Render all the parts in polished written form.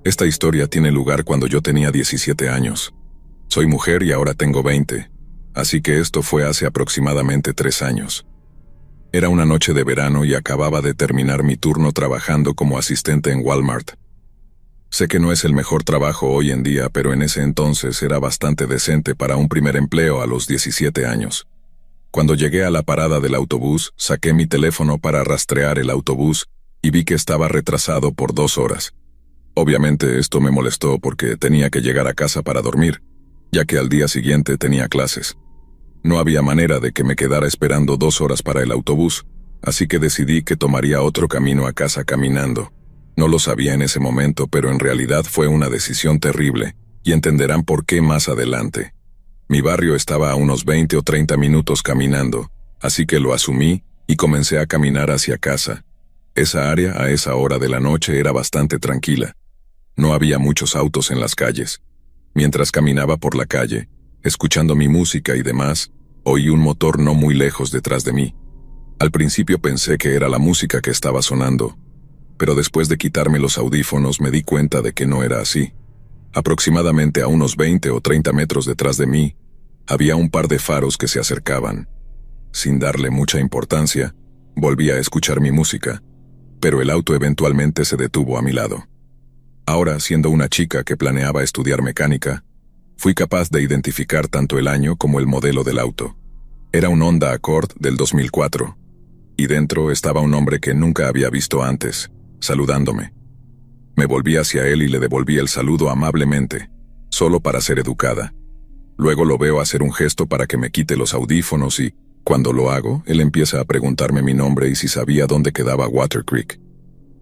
Esta historia tiene lugar cuando yo tenía 17 años. Soy mujer y ahora tengo 20, así que esto fue hace aproximadamente 3 años. Era una noche de verano y acababa de terminar mi turno trabajando como asistente en Walmart. Sé que no es el mejor trabajo hoy en día, pero en ese entonces era bastante decente para un primer empleo a los 17 años. Cuando llegué a la parada del autobús, saqué mi teléfono para rastrear el autobús y vi que estaba retrasado por 2 horas. Obviamente esto me molestó porque tenía que llegar a casa para dormir, ya que al día siguiente tenía clases. No había manera de que me quedara esperando 2 horas para el autobús, así que decidí que tomaría otro camino a casa caminando. No lo sabía en ese momento, pero en realidad fue una decisión terrible, y entenderán por qué más adelante. Mi barrio estaba a unos 20 o 30 minutos caminando, así que lo asumí y comencé a caminar hacia casa. Esa área a esa hora de la noche era bastante tranquila. No había muchos autos en las calles. Mientras caminaba por la calle, escuchando mi música y demás, oí un motor no muy lejos detrás de mí. Al principio pensé que era la música que estaba sonando, pero después de quitarme los audífonos me di cuenta de que no era así. Aproximadamente a unos 20 o 30 metros detrás de mí, había un par de faros que se acercaban. Sin darle mucha importancia, volví a escuchar mi música, pero el auto eventualmente se detuvo a mi lado. Ahora, siendo una chica que planeaba estudiar mecánica, fui capaz de identificar tanto el año como el modelo del auto. Era un Honda Accord del 2004, y dentro estaba un hombre que nunca había visto antes, saludándome. Me volví hacia él y le devolví el saludo amablemente, solo para ser educada. Luego lo veo hacer un gesto para que me quite los audífonos y, cuando lo hago, él empieza a preguntarme mi nombre y si sabía dónde quedaba Water Creek.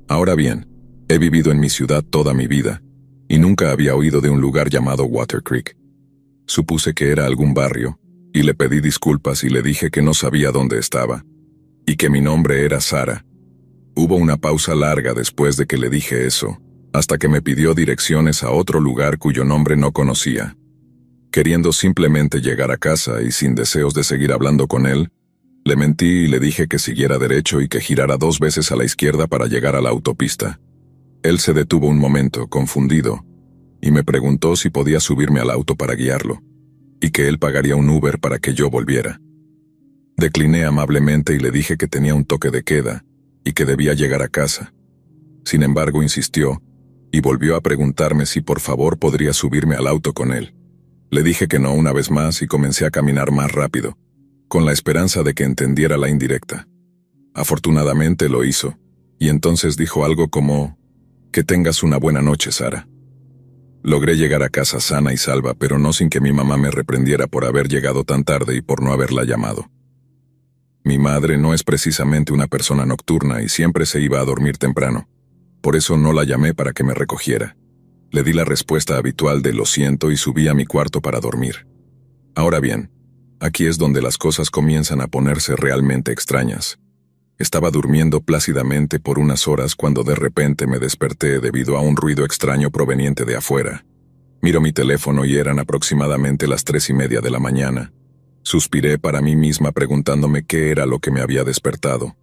Ahora bien, he vivido en mi ciudad toda mi vida, y nunca había oído de un lugar llamado Water Creek. Supuse que era algún barrio, y le pedí disculpas y le dije que no sabía dónde estaba, y que mi nombre era Sara. Hubo una pausa larga después de que le dije eso, hasta que me pidió direcciones a otro lugar cuyo nombre no conocía. Queriendo simplemente llegar a casa y sin deseos de seguir hablando con él, le mentí y le dije que siguiera derecho y que girara 2 veces a la izquierda para llegar a la autopista. Él se detuvo un momento, confundido, y me preguntó si podía subirme al auto para guiarlo, y que él pagaría un Uber para que yo volviera. Decliné amablemente y le dije que tenía un toque de queda, y que debía llegar a casa. Sin embargo, insistió, y volvió a preguntarme si por favor podría subirme al auto con él. Le dije que no una vez más y comencé a caminar más rápido, con la esperanza de que entendiera la indirecta. Afortunadamente lo hizo, y entonces dijo algo como: «Que tengas una buena noche, Sara». Logré llegar a casa sana y salva, pero no sin que mi mamá me reprendiera por haber llegado tan tarde y por no haberla llamado. Mi madre no es precisamente una persona nocturna y siempre se iba a dormir temprano. Por eso no la llamé para que me recogiera. Le di la respuesta habitual de «lo siento» y subí a mi cuarto para dormir. Ahora bien, aquí es donde las cosas comienzan a ponerse realmente extrañas. Estaba durmiendo plácidamente por unas horas cuando de repente me desperté debido a un ruido extraño proveniente de afuera. Miro mi teléfono y eran aproximadamente las 3:30 de la mañana. Suspiré para mí misma preguntándome qué era lo que me había despertado.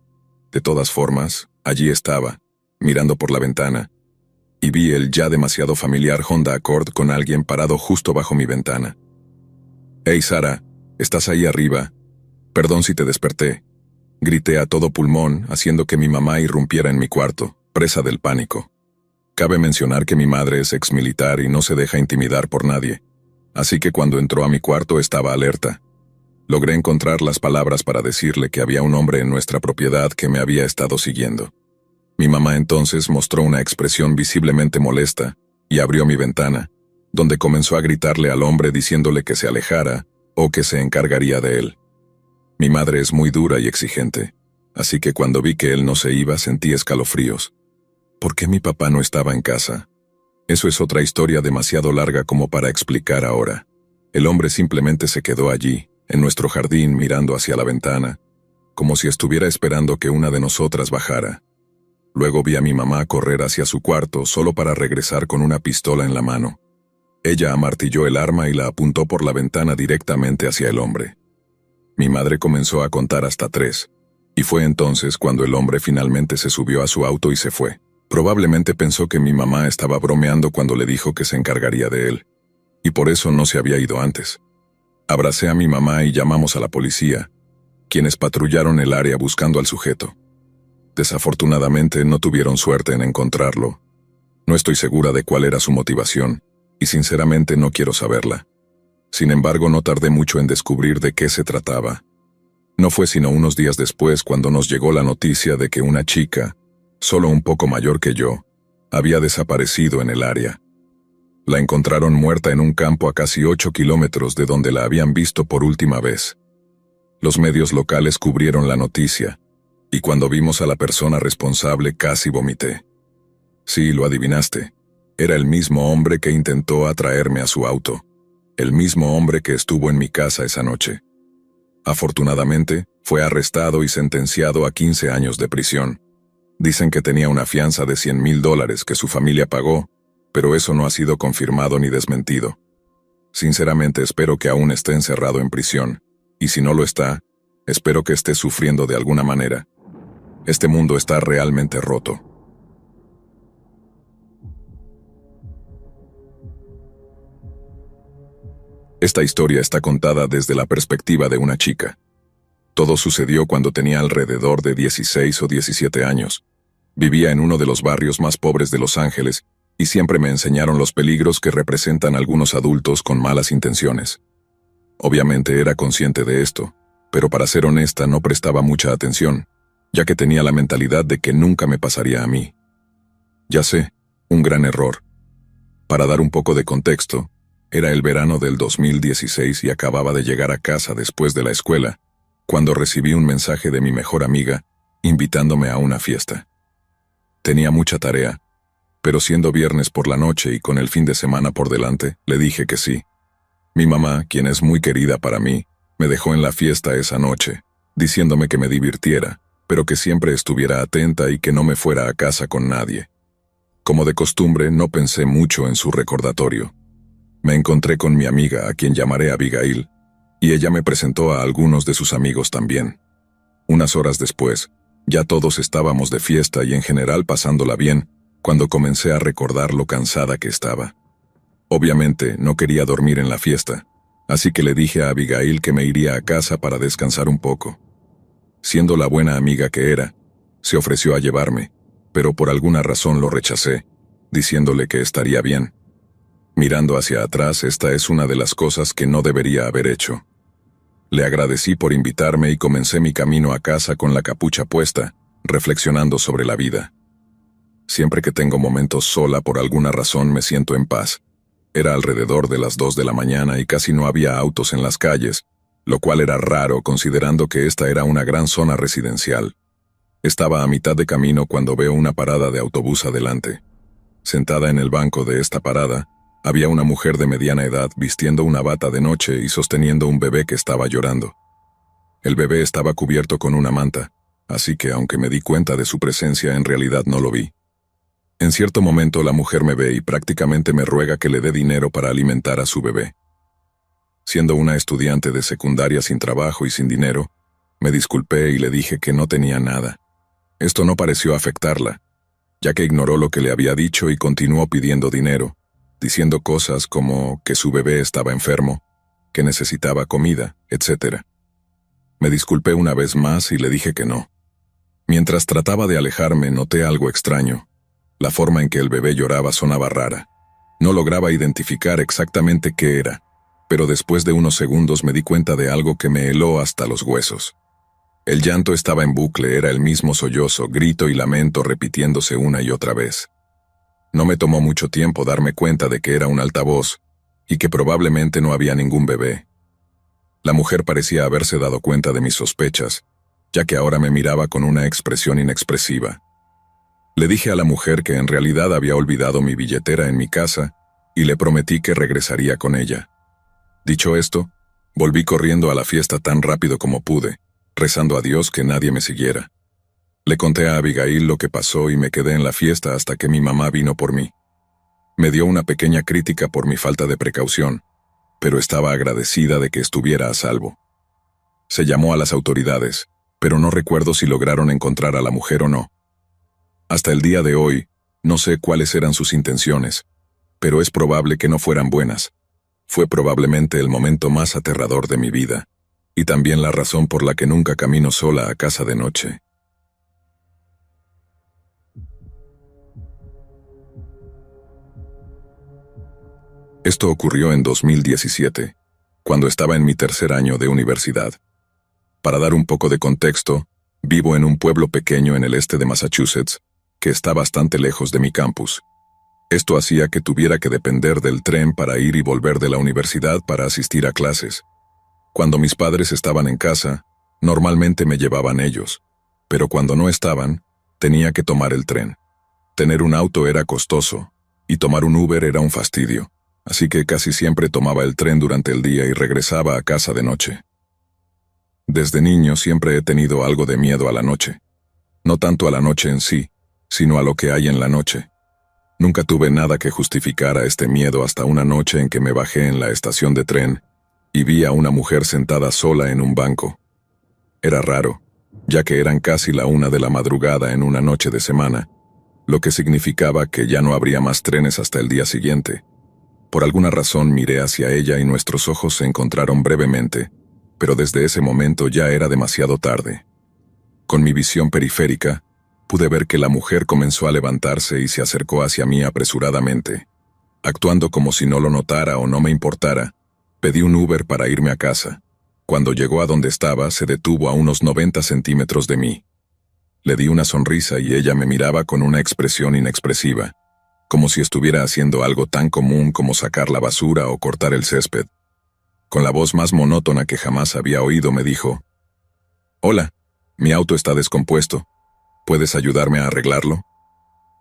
De todas formas, allí estaba, mirando por la ventana, y vi el ya demasiado familiar Honda Accord con alguien parado justo bajo mi ventana. «Hey, Sara, ¿estás ahí arriba? Perdón si te desperté», grité a todo pulmón, haciendo que mi mamá irrumpiera en mi cuarto, presa del pánico. Cabe mencionar que mi madre es exmilitar y no se deja intimidar por nadie, así que cuando entró a mi cuarto estaba alerta. Logré encontrar las palabras para decirle que había un hombre en nuestra propiedad que me había estado siguiendo. Mi mamá entonces mostró una expresión visiblemente molesta y abrió mi ventana, donde comenzó a gritarle al hombre diciéndole que se alejara o que se encargaría de él. Mi madre es muy dura y exigente, así que cuando vi que él no se iba sentí escalofríos. ¿Por qué mi papá no estaba en casa? Eso es otra historia demasiado larga como para explicar ahora. El hombre simplemente se quedó allí, en nuestro jardín, mirando hacia la ventana, como si estuviera esperando que una de nosotras bajara. Luego vi a mi mamá correr hacia su cuarto solo para regresar con una pistola en la mano. Ella amartilló el arma y la apuntó por la ventana directamente hacia el hombre. Mi madre comenzó a contar hasta 3, y fue entonces cuando el hombre finalmente se subió a su auto y se fue. Probablemente pensó que mi mamá estaba bromeando cuando le dijo que se encargaría de él, y por eso no se había ido antes. Abracé a mi mamá y llamamos a la policía, quienes patrullaron el área buscando al sujeto. Desafortunadamente no tuvieron suerte en encontrarlo. No estoy segura de cuál era su motivación, y sinceramente no quiero saberla. Sin embargo, no tardé mucho en descubrir de qué se trataba. No fue sino unos días después cuando nos llegó la noticia de que una chica, solo un poco mayor que yo, había desaparecido en el área. La encontraron muerta en un campo a casi 8 kilómetros de donde la habían visto por última vez. Los medios locales cubrieron la noticia, y cuando vimos a la persona responsable casi vomité. Sí, lo adivinaste. Era el mismo hombre que intentó atraerme a su auto. El mismo hombre que estuvo en mi casa esa noche. Afortunadamente, fue arrestado y sentenciado a 15 años de prisión. Dicen que tenía una fianza de $100,000 que su familia pagó, pero eso no ha sido confirmado ni desmentido. Sinceramente espero que aún esté encerrado en prisión, y si no lo está, espero que esté sufriendo de alguna manera. Este mundo está realmente roto. Esta historia está contada desde la perspectiva de una chica. Todo sucedió cuando tenía alrededor de 16 o 17 años. Vivía en uno de los barrios más pobres de Los Ángeles y siempre me enseñaron los peligros que representan algunos adultos con malas intenciones. Obviamente era consciente de esto, pero para ser honesta no prestaba mucha atención, ya que tenía la mentalidad de que nunca me pasaría a mí. Ya sé, un gran error. Para dar un poco de contexto, era el verano del 2016 y acababa de llegar a casa después de la escuela, cuando recibí un mensaje de mi mejor amiga, invitándome a una fiesta. Tenía mucha tarea, pero siendo viernes por la noche y con el fin de semana por delante, le dije que sí. Mi mamá, quien es muy querida para mí, me dejó en la fiesta esa noche, diciéndome que me divirtiera, pero que siempre estuviera atenta y que no me fuera a casa con nadie. Como de costumbre, no pensé mucho en su recordatorio. Me encontré con mi amiga, a quien llamaré Abigail, y ella me presentó a algunos de sus amigos también. Unas horas después, ya todos estábamos de fiesta y en general pasándola bien, cuando comencé a recordar lo cansada que estaba. Obviamente, no quería dormir en la fiesta, así que le dije a Abigail que me iría a casa para descansar un poco. Siendo la buena amiga que era, se ofreció a llevarme, pero por alguna razón lo rechacé, diciéndole que estaría bien. Mirando hacia atrás, esta es una de las cosas que no debería haber hecho. Le agradecí por invitarme y comencé mi camino a casa con la capucha puesta, reflexionando sobre la vida. Siempre que tengo momentos sola por alguna razón me siento en paz. Era alrededor de las 2 de la mañana y casi no había autos en las calles, lo cual era raro considerando que esta era una gran zona residencial. Estaba a mitad de camino cuando veo una parada de autobús adelante. Sentada en el banco de esta parada, había una mujer de mediana edad vistiendo una bata de noche y sosteniendo un bebé que estaba llorando. El bebé estaba cubierto con una manta, así que aunque me di cuenta de su presencia, en realidad no lo vi. En cierto momento la mujer me ve y prácticamente me ruega que le dé dinero para alimentar a su bebé. Siendo una estudiante de secundaria sin trabajo y sin dinero, me disculpé y le dije que no tenía nada. Esto no pareció afectarla, ya que ignoró lo que le había dicho y continuó pidiendo dinero, diciendo cosas como que su bebé estaba enfermo, que necesitaba comida, etc. Me disculpé una vez más y le dije que no. Mientras trataba de alejarme, noté algo extraño. La forma en que el bebé lloraba sonaba rara. No lograba identificar exactamente qué era, pero después de unos segundos me di cuenta de algo que me heló hasta los huesos. El llanto estaba en bucle, era el mismo sollozo, grito y lamento repitiéndose una y otra vez. No me tomó mucho tiempo darme cuenta de que era un altavoz, y que probablemente no había ningún bebé. La mujer parecía haberse dado cuenta de mis sospechas, ya que ahora me miraba con una expresión inexpresiva. Le dije a la mujer que en realidad había olvidado mi billetera en mi casa, y le prometí que regresaría con ella. Dicho esto, volví corriendo a la fiesta tan rápido como pude, rezando a Dios que nadie me siguiera. Le conté a Abigail lo que pasó y me quedé en la fiesta hasta que mi mamá vino por mí. Me dio una pequeña crítica por mi falta de precaución, pero estaba agradecida de que estuviera a salvo. Se llamó a las autoridades, pero no recuerdo si lograron encontrar a la mujer o no. Hasta el día de hoy, No sé cuáles eran sus intenciones, pero es probable que no fueran buenas. Fue probablemente el momento más aterrador de mi vida, y también la razón por la que nunca camino sola a casa de noche. Esto ocurrió en 2017, cuando estaba en mi tercer año de universidad. Para dar un poco de contexto, vivo en un pueblo pequeño en el este de Massachusetts, que está bastante lejos de mi campus. Esto hacía que tuviera que depender del tren para ir y volver de la universidad para asistir a clases. Cuando mis padres estaban en casa, normalmente me llevaban ellos, pero cuando no estaban, tenía que tomar el tren. Tener un auto era costoso, y tomar un Uber era un fastidio, así que casi siempre tomaba el tren durante el día y regresaba a casa de noche. Desde niño siempre he tenido algo de miedo a la noche. No tanto a la noche en sí, sino a lo que hay en la noche. Nunca tuve nada que justificara este miedo hasta una noche en que me bajé en la estación de tren y vi a una mujer sentada sola en un banco. Era raro, ya que eran casi la 1 de la madrugada en una noche de semana, lo que significaba que ya no habría más trenes hasta el día siguiente. Por alguna razón miré hacia ella y nuestros ojos se encontraron brevemente, pero desde ese momento ya era demasiado tarde. Con mi visión periférica, pude ver que la mujer comenzó a levantarse y se acercó hacia mí apresuradamente. Actuando como si no lo notara o no me importara, pedí un Uber para irme a casa. Cuando llegó a donde estaba, se detuvo a unos 90 centímetros de mí. Le di una sonrisa y ella me miraba con una expresión inexpresiva, como si estuviera haciendo algo tan común como sacar la basura o cortar el césped. Con la voz más monótona que jamás había oído me dijo: «Hola, mi auto está descompuesto. ¿Puedes ayudarme a arreglarlo?».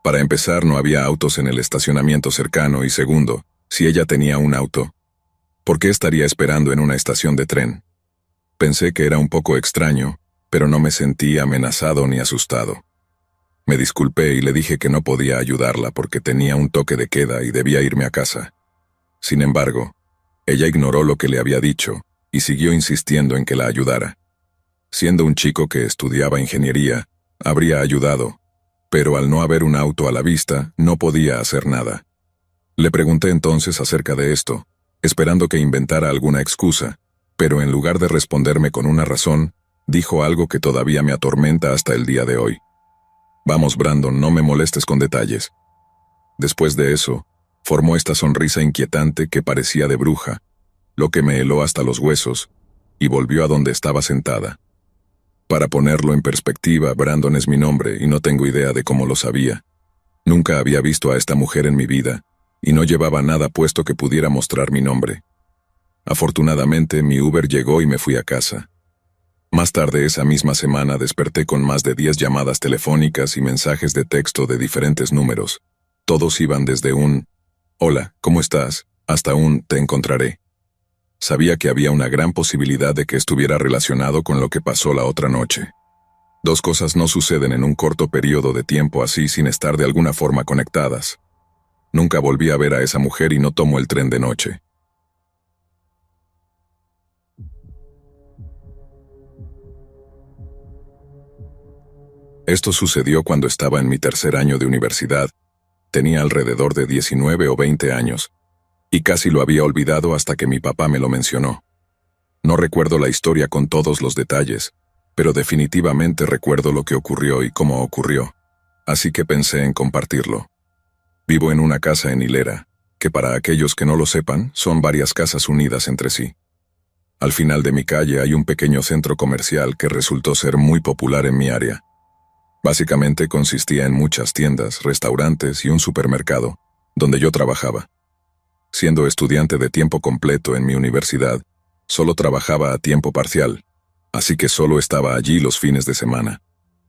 Para empezar, no había autos en el estacionamiento cercano y segundo, si ella tenía un auto, ¿por qué estaría esperando en una estación de tren? Pensé que era un poco extraño, pero no me sentí amenazado ni asustado. Me disculpé y le dije que no podía ayudarla porque tenía un toque de queda y debía irme a casa. Sin embargo, ella ignoró lo que le había dicho y siguió insistiendo en que la ayudara. Siendo un chico que estudiaba ingeniería, habría ayudado, pero al no haber un auto a la vista, no podía hacer nada. Le pregunté entonces acerca de esto, esperando que inventara alguna excusa, pero en lugar de responderme con una razón, dijo algo que todavía me atormenta hasta el día de hoy. «Vamos, Brandon, no me molestes con detalles». Después de eso, formó esta sonrisa inquietante que parecía de bruja, lo que me heló hasta los huesos, y volvió a donde estaba sentada. Para ponerlo en perspectiva, Brandon es mi nombre y no tengo idea de cómo lo sabía. Nunca había visto a esta mujer en mi vida, y no llevaba nada puesto que pudiera mostrar mi nombre. Afortunadamente, mi Uber llegó y me fui a casa. Más tarde esa misma semana desperté con más de 10 llamadas telefónicas y mensajes de texto de diferentes números. Todos iban desde un «Hola, ¿cómo estás?», hasta un «Te encontraré». Sabía que había una gran posibilidad de que estuviera relacionado con lo que pasó la otra noche. Dos cosas no suceden en un corto periodo de tiempo así sin estar de alguna forma conectadas. Nunca volví a ver a esa mujer y no tomo el tren de noche. Esto sucedió cuando estaba en mi tercer año de universidad. Tenía alrededor de 19 o 20 años, y casi lo había olvidado hasta que mi papá me lo mencionó. No recuerdo la historia con todos los detalles, pero definitivamente recuerdo lo que ocurrió y cómo ocurrió, así que pensé en compartirlo. Vivo en una casa en hilera, que para aquellos que no lo sepan, son varias casas unidas entre sí. Al final de mi calle hay un pequeño centro comercial que resultó ser muy popular en mi área. Básicamente consistía en muchas tiendas, restaurantes y un supermercado, donde yo trabajaba. Siendo estudiante de tiempo completo en mi universidad, solo trabajaba a tiempo parcial, así que solo estaba allí los fines de semana.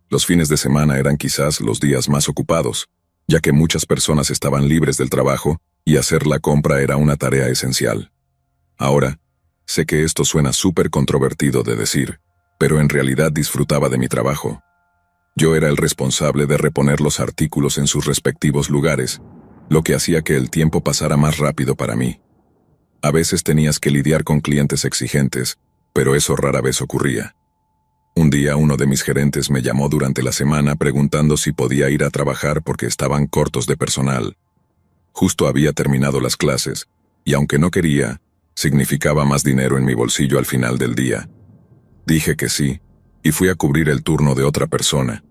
Los fines de semana eran quizás los días más ocupados, ya que muchas personas estaban libres del trabajo y hacer la compra era una tarea esencial. Ahora, sé que esto suena súper controvertido de decir, pero en realidad disfrutaba de mi trabajo. Yo era el responsable de reponer los artículos en sus respectivos lugares, lo que hacía que el tiempo pasara más rápido para mí. A veces tenías que lidiar con clientes exigentes, pero eso rara vez ocurría. Un día uno de mis gerentes me llamó durante la semana preguntando si podía ir a trabajar porque estaban cortos de personal. Justo había terminado las clases, y aunque no quería, significaba más dinero en mi bolsillo al final del día. Dije que sí, y fui a cubrir el turno de otra persona.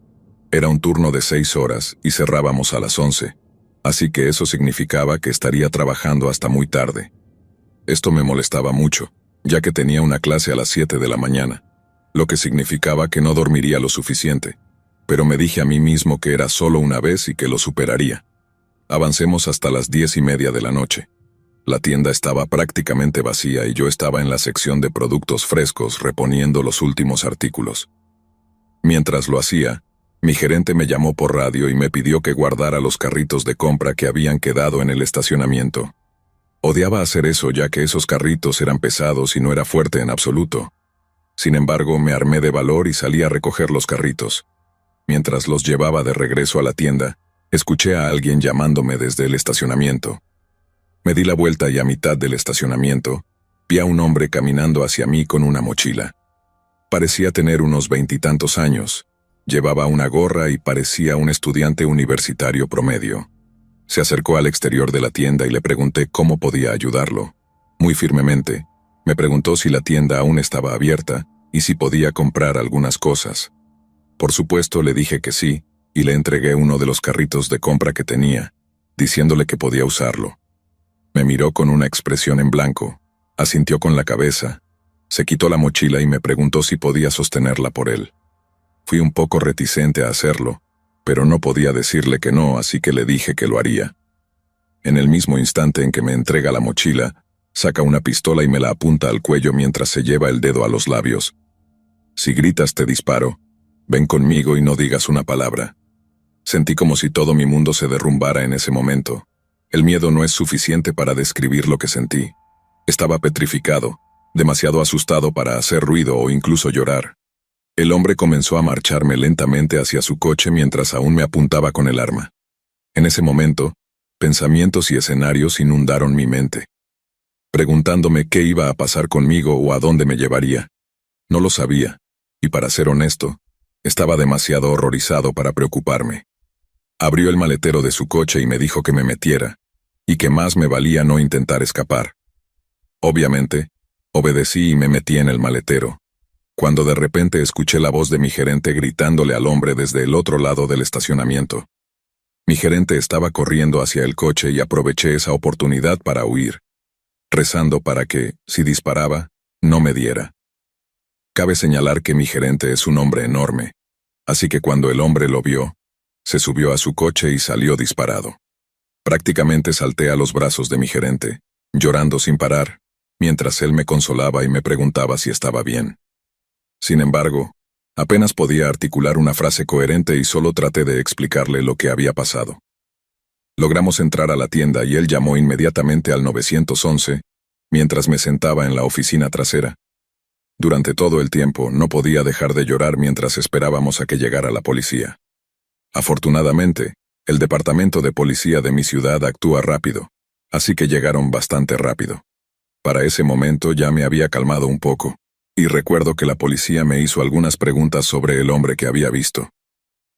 Era un turno de 6 horas y cerrábamos a las 11, así que eso significaba que estaría trabajando hasta muy tarde. Esto me molestaba mucho, ya que tenía una clase a las 7 de la mañana, lo que significaba que no dormiría lo suficiente, pero me dije a mí mismo que era solo una vez y que lo superaría. Avancemos hasta las 10:30 de la noche. La tienda estaba prácticamente vacía y yo estaba en la sección de productos frescos reponiendo los últimos artículos. Mientras lo hacía, mi gerente me llamó por radio y me pidió que guardara los carritos de compra que habían quedado en el estacionamiento. Odiaba hacer eso ya que esos carritos eran pesados y no era fuerte en absoluto. Sin embargo, me armé de valor y salí a recoger los carritos. Mientras los llevaba de regreso a la tienda, escuché a alguien llamándome desde el estacionamiento. Me di la vuelta y a mitad del estacionamiento, vi a un hombre caminando hacia mí con una mochila. Parecía tener unos 20 y tantos años, llevaba una gorra y parecía un estudiante universitario promedio. Se acercó al exterior de la tienda y le pregunté cómo podía ayudarlo. Muy firmemente, me preguntó si la tienda aún estaba abierta y si podía comprar algunas cosas. Por supuesto, le dije que sí, y le entregué uno de los carritos de compra que tenía, diciéndole que podía usarlo. Me miró con una expresión en blanco, asintió con la cabeza, se quitó la mochila y me preguntó si podía sostenerla por él. Fui un poco reticente a hacerlo, pero no podía decirle que no, así que le dije que lo haría. En el mismo instante en que me entrega la mochila, saca una pistola y me la apunta al cuello mientras se lleva el dedo a los labios. Si gritas te disparo, ven conmigo y no digas una palabra. Sentí como si todo mi mundo se derrumbara en ese momento. El miedo no es suficiente para describir lo que sentí. Estaba petrificado, demasiado asustado para hacer ruido o incluso llorar. El hombre comenzó a marcharme lentamente hacia su coche mientras aún me apuntaba con el arma. En ese momento, pensamientos y escenarios inundaron mi mente, preguntándome qué iba a pasar conmigo o a dónde me llevaría. No lo sabía, y para ser honesto, estaba demasiado horrorizado para preocuparme. Abrió el maletero de su coche y me dijo que me metiera, y que más me valía no intentar escapar. Obviamente, obedecí y me metí en el maletero, cuando de repente escuché la voz de mi gerente gritándole al hombre desde el otro lado del estacionamiento. Mi gerente estaba corriendo hacia el coche y aproveché esa oportunidad para huir, rezando para que, si disparaba, no me diera. Cabe señalar que mi gerente es un hombre enorme, así que cuando el hombre lo vio, se subió a su coche y salió disparado. Prácticamente salté a los brazos de mi gerente, llorando sin parar, mientras él me consolaba y me preguntaba si estaba bien. Sin embargo, apenas podía articular una frase coherente y solo traté de explicarle lo que había pasado. Logramos entrar a la tienda y él llamó inmediatamente al 911, mientras me sentaba en la oficina trasera. Durante todo el tiempo no podía dejar de llorar mientras esperábamos a que llegara la policía. Afortunadamente, el departamento de policía de mi ciudad actúa rápido, así que llegaron bastante rápido. Para ese momento ya me había calmado un poco, y recuerdo que la policía me hizo algunas preguntas sobre el hombre que había visto.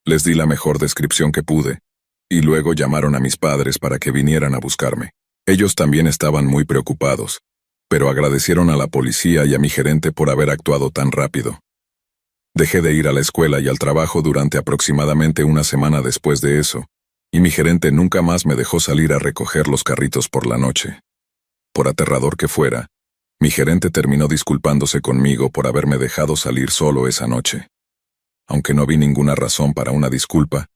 Les di la mejor descripción que pude, y luego llamaron a mis padres para que vinieran a buscarme. Ellos también estaban muy preocupados, pero agradecieron a la policía y a mi gerente por haber actuado tan rápido. Dejé de ir a la escuela y al trabajo durante aproximadamente una semana después de eso, y mi gerente nunca más me dejó salir a recoger los carritos por la noche. Por aterrador que fuera, mi gerente terminó disculpándose conmigo por haberme dejado salir solo esa noche. Aunque no vi ninguna razón para una disculpa,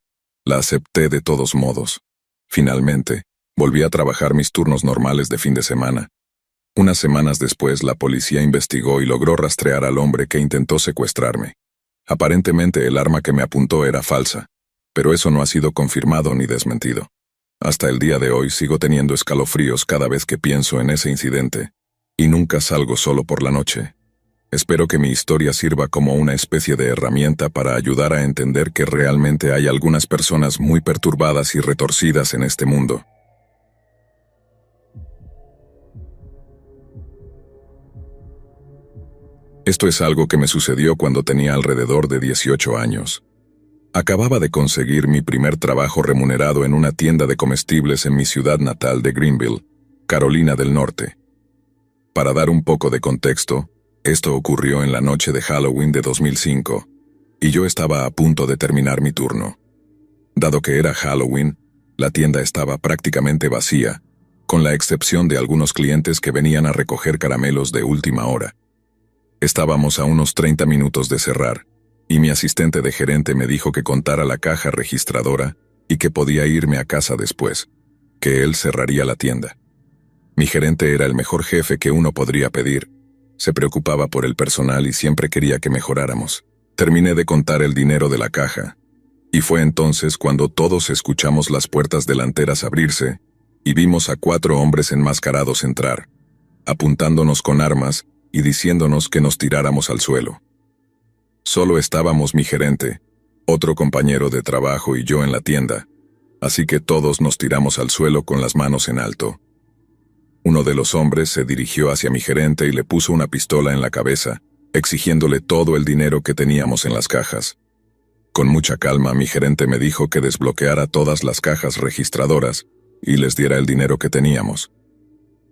la acepté de todos modos. Finalmente, volví a trabajar mis turnos normales de fin de semana. Unas semanas después, la policía investigó y logró rastrear al hombre que intentó secuestrarme. Aparentemente el arma que me apuntó era falsa, pero eso no ha sido confirmado ni desmentido. Hasta el día de hoy sigo teniendo escalofríos cada vez que pienso en ese incidente, y nunca salgo solo por la noche. Espero que mi historia sirva como una especie de herramienta para ayudar a entender que realmente hay algunas personas muy perturbadas y retorcidas en este mundo. Esto es algo que me sucedió cuando tenía alrededor de 18 años. Acababa de conseguir mi primer trabajo remunerado en una tienda de comestibles en mi ciudad natal de Greenville, Carolina del Norte. Para dar un poco de contexto, esto ocurrió en la noche de Halloween de 2005, y yo estaba a punto de terminar mi turno. Dado que era Halloween, la tienda estaba prácticamente vacía, con la excepción de algunos clientes que venían a recoger caramelos de última hora. Estábamos a unos 30 minutos de cerrar, y mi asistente de gerente me dijo que contara la caja registradora y que podía irme a casa después, que él cerraría la tienda. Mi gerente era el mejor jefe que uno podría pedir. Se preocupaba por el personal y siempre quería que mejoráramos. Terminé de contar el dinero de la caja, y fue entonces cuando todos escuchamos las puertas delanteras abrirse y vimos a 4 hombres enmascarados entrar, apuntándonos con armas y diciéndonos que nos tiráramos al suelo. Solo estábamos mi gerente, otro compañero de trabajo y yo en la tienda, así que todos nos tiramos al suelo con las manos en alto. Uno de los hombres se dirigió hacia mi gerente y le puso una pistola en la cabeza, exigiéndole todo el dinero que teníamos en las cajas. Con mucha calma, mi gerente me dijo que desbloqueara todas las cajas registradoras y les diera el dinero que teníamos.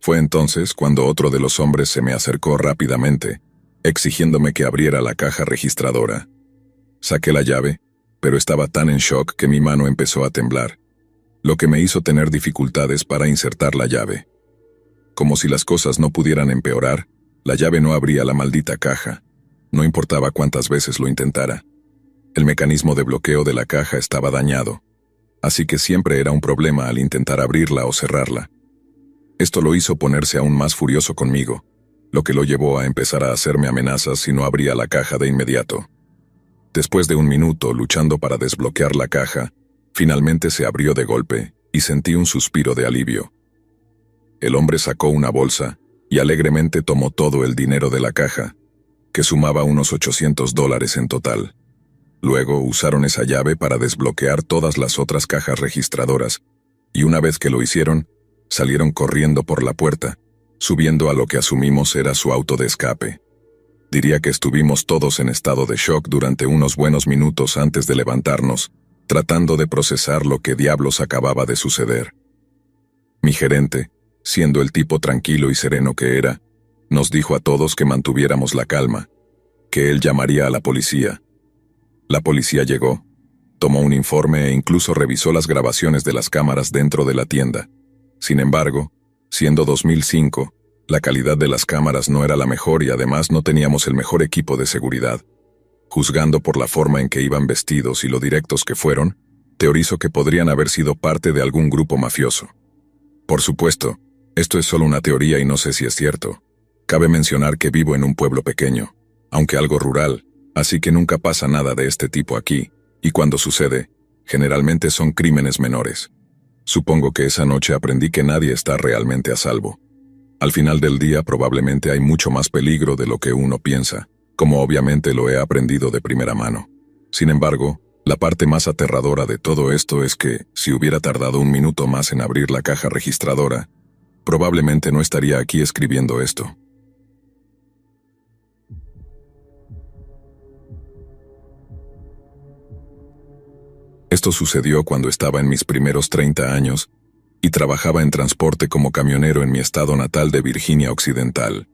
Fue entonces cuando otro de los hombres se me acercó rápidamente, exigiéndome que abriera la caja registradora. Saqué la llave, pero estaba tan en shock que mi mano empezó a temblar, lo que me hizo tener dificultades para insertar la llave. Como si las cosas no pudieran empeorar, la llave no abría la maldita caja, no importaba cuántas veces lo intentara. El mecanismo de bloqueo de la caja estaba dañado, así que siempre era un problema al intentar abrirla o cerrarla. Esto lo hizo ponerse aún más furioso conmigo, lo que lo llevó a empezar a hacerme amenazas si no abría la caja de inmediato. Después de un minuto luchando para desbloquear la caja, finalmente se abrió de golpe y sentí un suspiro de alivio. El hombre sacó una bolsa y alegremente tomó todo el dinero de la caja, que sumaba unos $800 en total. Luego usaron esa llave para desbloquear todas las otras cajas registradoras, y una vez que lo hicieron, salieron corriendo por la puerta, subiendo a lo que asumimos era su auto de escape. Diría que estuvimos todos en estado de shock durante unos buenos minutos antes de levantarnos, tratando de procesar lo que diablos acababa de suceder. Mi gerente, siendo el tipo tranquilo y sereno que era, nos dijo a todos que mantuviéramos la calma, que él llamaría a la policía. La policía llegó, tomó un informe e incluso revisó las grabaciones de las cámaras dentro de la tienda. Sin embargo, siendo 2005, la calidad de las cámaras no era la mejor y además no teníamos el mejor equipo de seguridad. Juzgando por la forma en que iban vestidos y lo directos que fueron, teorizo que podrían haber sido parte de algún grupo mafioso. Por supuesto, esto es solo una teoría y no sé si es cierto. Cabe mencionar que vivo en un pueblo pequeño, aunque algo rural, así que nunca pasa nada de este tipo aquí, y cuando sucede, generalmente son crímenes menores. Supongo que esa noche aprendí que nadie está realmente a salvo. Al final del día probablemente hay mucho más peligro de lo que uno piensa, como obviamente lo he aprendido de primera mano. Sin embargo, la parte más aterradora de todo esto es que, si hubiera tardado un minuto más en abrir la caja registradora, probablemente no estaría aquí escribiendo esto. Esto sucedió cuando estaba en mis primeros 30 años y trabajaba en transporte como camionero en mi estado natal de Virginia Occidental.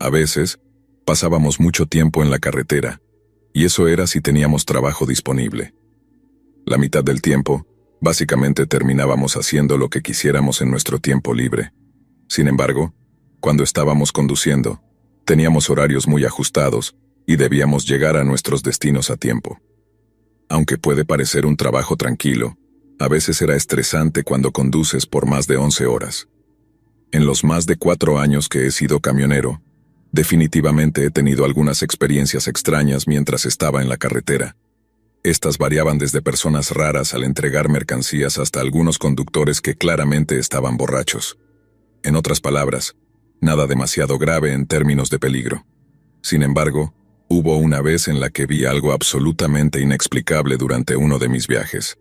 A veces, pasábamos mucho tiempo en la carretera, y eso era si teníamos trabajo disponible. La mitad del tiempo, básicamente terminábamos haciendo lo que quisiéramos en nuestro tiempo libre. Sin embargo, cuando estábamos conduciendo, teníamos horarios muy ajustados y debíamos llegar a nuestros destinos a tiempo. Aunque puede parecer un trabajo tranquilo, a veces era estresante cuando conduces por más de 11 horas. En los más de 4 años que he sido camionero, definitivamente he tenido algunas experiencias extrañas mientras estaba en la carretera. Estas variaban desde personas raras al entregar mercancías hasta algunos conductores que claramente estaban borrachos. En otras palabras, nada demasiado grave en términos de peligro. Sin embargo, hubo una vez en la que vi algo absolutamente inexplicable durante uno de mis viajes.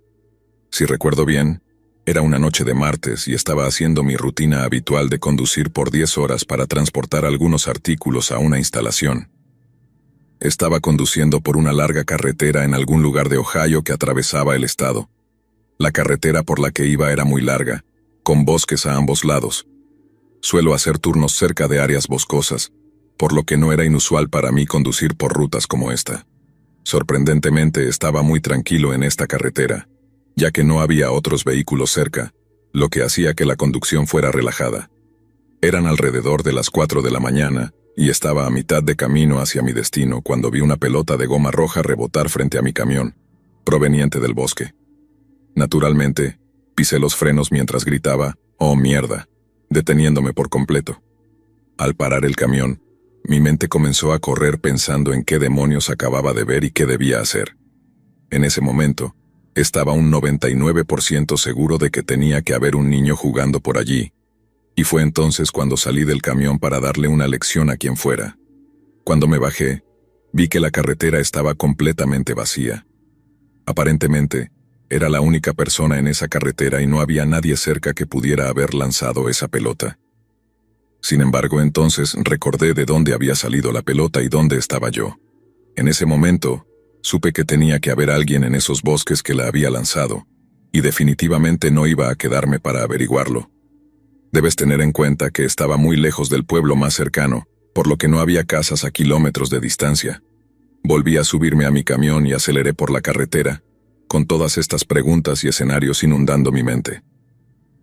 Si recuerdo bien, era una noche de martes y estaba haciendo mi rutina habitual de conducir por 10 horas para transportar algunos artículos a una instalación. estaba conduciendo por una larga carretera en algún lugar de Ohio que atravesaba el estado. La carretera por la que iba era muy larga, con bosques a ambos lados. Suelo hacer turnos cerca de áreas boscosas, por lo que no era inusual para mí conducir por rutas como esta. Sorprendentemente estaba muy tranquilo en esta carretera, ya que no había otros vehículos cerca, lo que hacía que la conducción fuera relajada. Eran alrededor de las 4 de la mañana, y estaba a mitad de camino hacia mi destino cuando vi una pelota de goma roja rebotar frente a mi camión, proveniente del bosque. Naturalmente, pisé los frenos mientras gritaba, «¡Oh, mierda!», deteniéndome por completo. Al parar el camión, mi mente comenzó a correr pensando en qué demonios acababa de ver y qué debía hacer. En ese momento, estaba un 99% seguro de que tenía que haber un niño jugando por allí, y fue entonces cuando salí del camión para darle una lección a quien fuera. Cuando me bajé, vi que la carretera estaba completamente vacía. Aparentemente, era la única persona en esa carretera y no había nadie cerca que pudiera haber lanzado esa pelota. Sin embargo, entonces recordé de dónde había salido la pelota y dónde estaba yo. En ese momento, supe que tenía que haber alguien en esos bosques que la había lanzado, y definitivamente no iba a quedarme para averiguarlo. Debes tener en cuenta que estaba muy lejos del pueblo más cercano, por lo que no había casas a kilómetros de distancia. Volví a subirme a mi camión y aceleré por la carretera, con todas estas preguntas y escenarios inundando mi mente.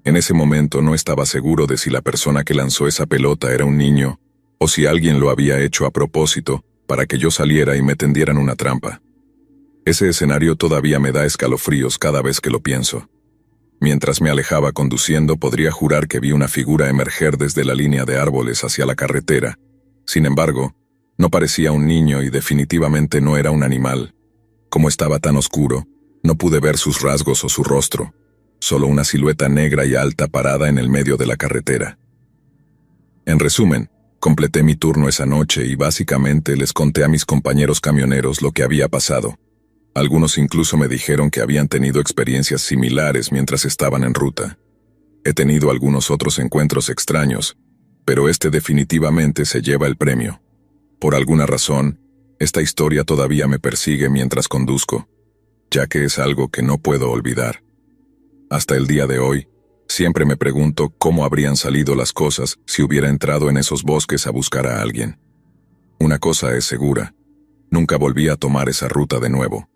En ese momento no estaba seguro de si la persona que lanzó esa pelota era un niño, o si alguien lo había hecho a propósito para que yo saliera y me tendieran una trampa. Ese escenario todavía me da escalofríos cada vez que lo pienso. Mientras me alejaba conduciendo, podría jurar que vi una figura emerger desde la línea de árboles hacia la carretera. Sin embargo, no parecía un niño y definitivamente no era un animal. Como estaba tan oscuro, no pude ver sus rasgos o su rostro, solo una silueta negra y alta parada en el medio de la carretera. En resumen, completé mi turno esa noche y básicamente les conté a mis compañeros camioneros lo que había pasado. Algunos incluso me dijeron que habían tenido experiencias similares mientras estaban en ruta. He tenido algunos otros encuentros extraños, pero este definitivamente se lleva el premio. Por alguna razón, esta historia todavía me persigue mientras conduzco, ya que es algo que no puedo olvidar. Hasta el día de hoy, siempre me pregunto cómo habrían salido las cosas si hubiera entrado en esos bosques a buscar a alguien. Una cosa es segura, nunca volví a tomar esa ruta de nuevo.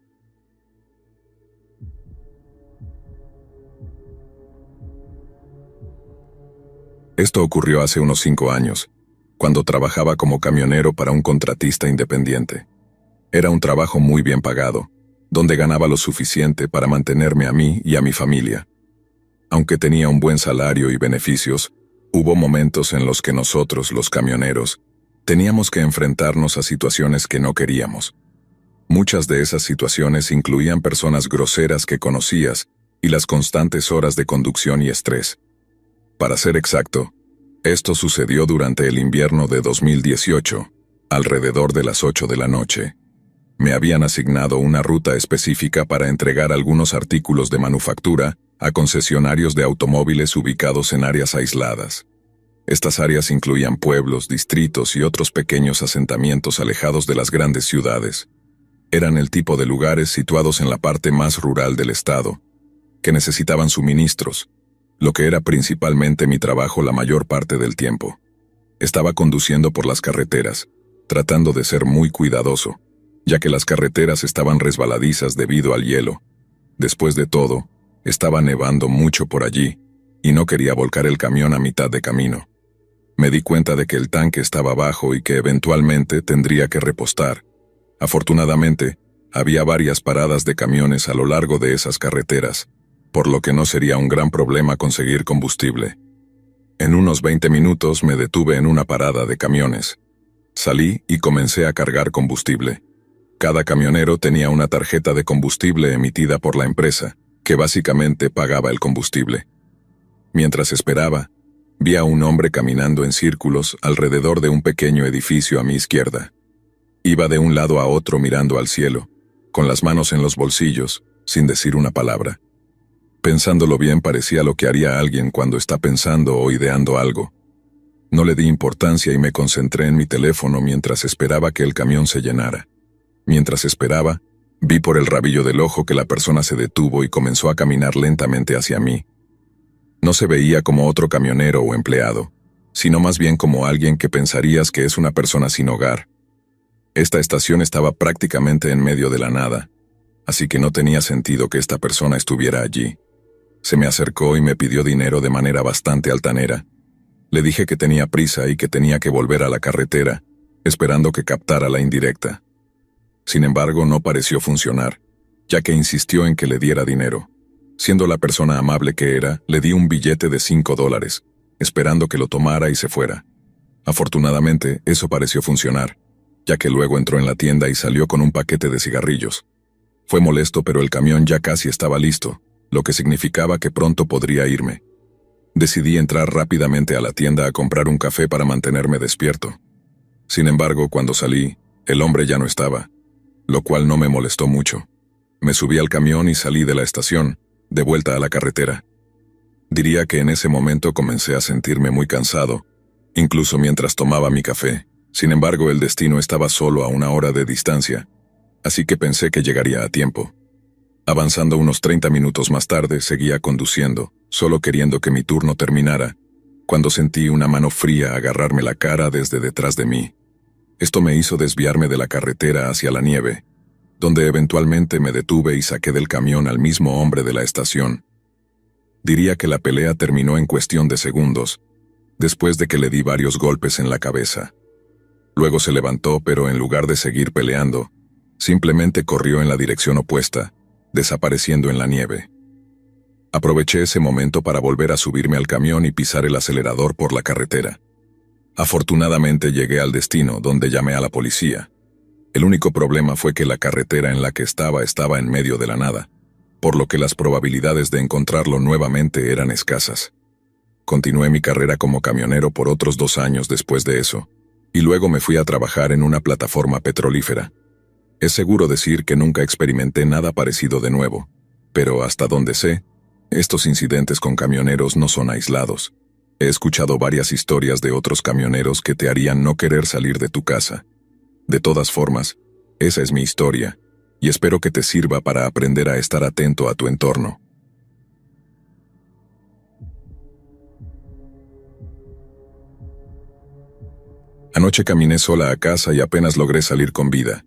Esto ocurrió hace unos 5 años, cuando trabajaba como camionero para un contratista independiente. Era un trabajo muy bien pagado, donde ganaba lo suficiente para mantenerme a mí y a mi familia. Aunque tenía un buen salario y beneficios, hubo momentos en los que nosotros, los camioneros, teníamos que enfrentarnos a situaciones que no queríamos. Muchas de esas situaciones incluían personas groseras que conocías y las constantes horas de conducción y estrés. Para ser exacto, esto sucedió durante el invierno de 2018, alrededor de las 8 de la noche. Me habían asignado una ruta específica para entregar algunos artículos de manufactura a concesionarios de automóviles ubicados en áreas aisladas. Estas áreas incluían pueblos, distritos y otros pequeños asentamientos alejados de las grandes ciudades. Eran el tipo de lugares situados en la parte más rural del estado, que necesitaban suministros, lo que era principalmente mi trabajo la mayor parte del tiempo. Estaba conduciendo por las carreteras, tratando de ser muy cuidadoso, ya que las carreteras estaban resbaladizas debido al hielo. Después de todo, estaba nevando mucho por allí, y no quería volcar el camión a mitad de camino. Me di cuenta de que el tanque estaba bajo y que eventualmente tendría que repostar. Afortunadamente, había varias paradas de camiones a lo largo de esas carreteras, por lo que no sería un gran problema conseguir combustible. En unos 20 minutos me detuve en una parada de camiones. Salí y comencé a cargar combustible. Cada camionero tenía una tarjeta de combustible emitida por la empresa, que básicamente pagaba el combustible. Mientras esperaba, vi a un hombre caminando en círculos alrededor de un pequeño edificio a mi izquierda. Iba de un lado a otro mirando al cielo, con las manos en los bolsillos, sin decir una palabra. Pensándolo bien, parecía lo que haría alguien cuando está pensando o ideando algo. No le di importancia y me concentré en mi teléfono mientras esperaba que el camión se llenara. Mientras esperaba, vi por el rabillo del ojo que la persona se detuvo y comenzó a caminar lentamente hacia mí. No se veía como otro camionero o empleado, sino más bien como alguien que pensarías que es una persona sin hogar. Esta estación estaba prácticamente en medio de la nada, así que no tenía sentido que esta persona estuviera allí. Se me acercó y me pidió dinero de manera bastante altanera. Le dije que tenía prisa y que tenía que volver a la carretera, esperando que captara la indirecta. Sin embargo, no pareció funcionar, ya que insistió en que le diera dinero. Siendo la persona amable que era, le di un billete de $5, esperando que lo tomara y se fuera. Afortunadamente, eso pareció funcionar, ya que luego entró en la tienda y salió con un paquete de cigarrillos. Fue molesto, pero el camión ya casi estaba listo, lo que significaba que pronto podría irme. Decidí entrar rápidamente a la tienda a comprar un café para mantenerme despierto. Sin embargo, cuando salí, el hombre ya no estaba, lo cual no me molestó mucho. Me subí al camión y salí de la estación, de vuelta a la carretera. Diría que en ese momento comencé a sentirme muy cansado, incluso mientras tomaba mi café. Sin embargo, el destino estaba solo a 1 hora de distancia, así que pensé que llegaría a tiempo. Avanzando unos 30 minutos más tarde, seguía conduciendo, solo queriendo que mi turno terminara, cuando sentí una mano fría agarrarme la cara desde detrás de mí. Esto me hizo desviarme de la carretera hacia la nieve, donde eventualmente me detuve y saqué del camión al mismo hombre de la estación. Diría que la pelea terminó en cuestión de segundos, después de que le di varios golpes en la cabeza. Luego se levantó, pero en lugar de seguir peleando, simplemente corrió en la dirección opuesta, desapareciendo en la nieve. Aproveché ese momento para volver a subirme al camión y pisar el acelerador por la carretera. Afortunadamente llegué al destino, donde llamé a la policía. El único problema fue que la carretera en la que estaba en medio de la nada, por lo que las probabilidades de encontrarlo nuevamente eran escasas. Continué mi carrera como camionero por otros 2 años después de eso, y luego me fui a trabajar en una plataforma petrolífera. Es seguro decir que nunca experimenté nada parecido de nuevo, pero hasta donde sé, estos incidentes con camioneros no son aislados. He escuchado varias historias de otros camioneros que te harían no querer salir de tu casa. De todas formas, esa es mi historia, y espero que te sirva para aprender a estar atento a tu entorno. Anoche caminé sola a casa y apenas logré salir con vida.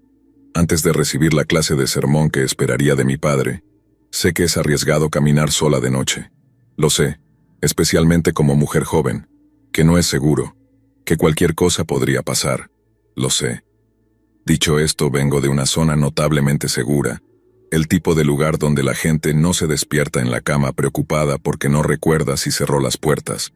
Antes de recibir la clase de sermón que esperaría de mi padre, sé que es arriesgado caminar sola de noche. Lo sé, especialmente como mujer joven, que no es seguro, que cualquier cosa podría pasar. Lo sé. Dicho esto, vengo de una zona notablemente segura, el tipo de lugar donde la gente no se despierta en la cama preocupada porque no recuerda si cerró las puertas.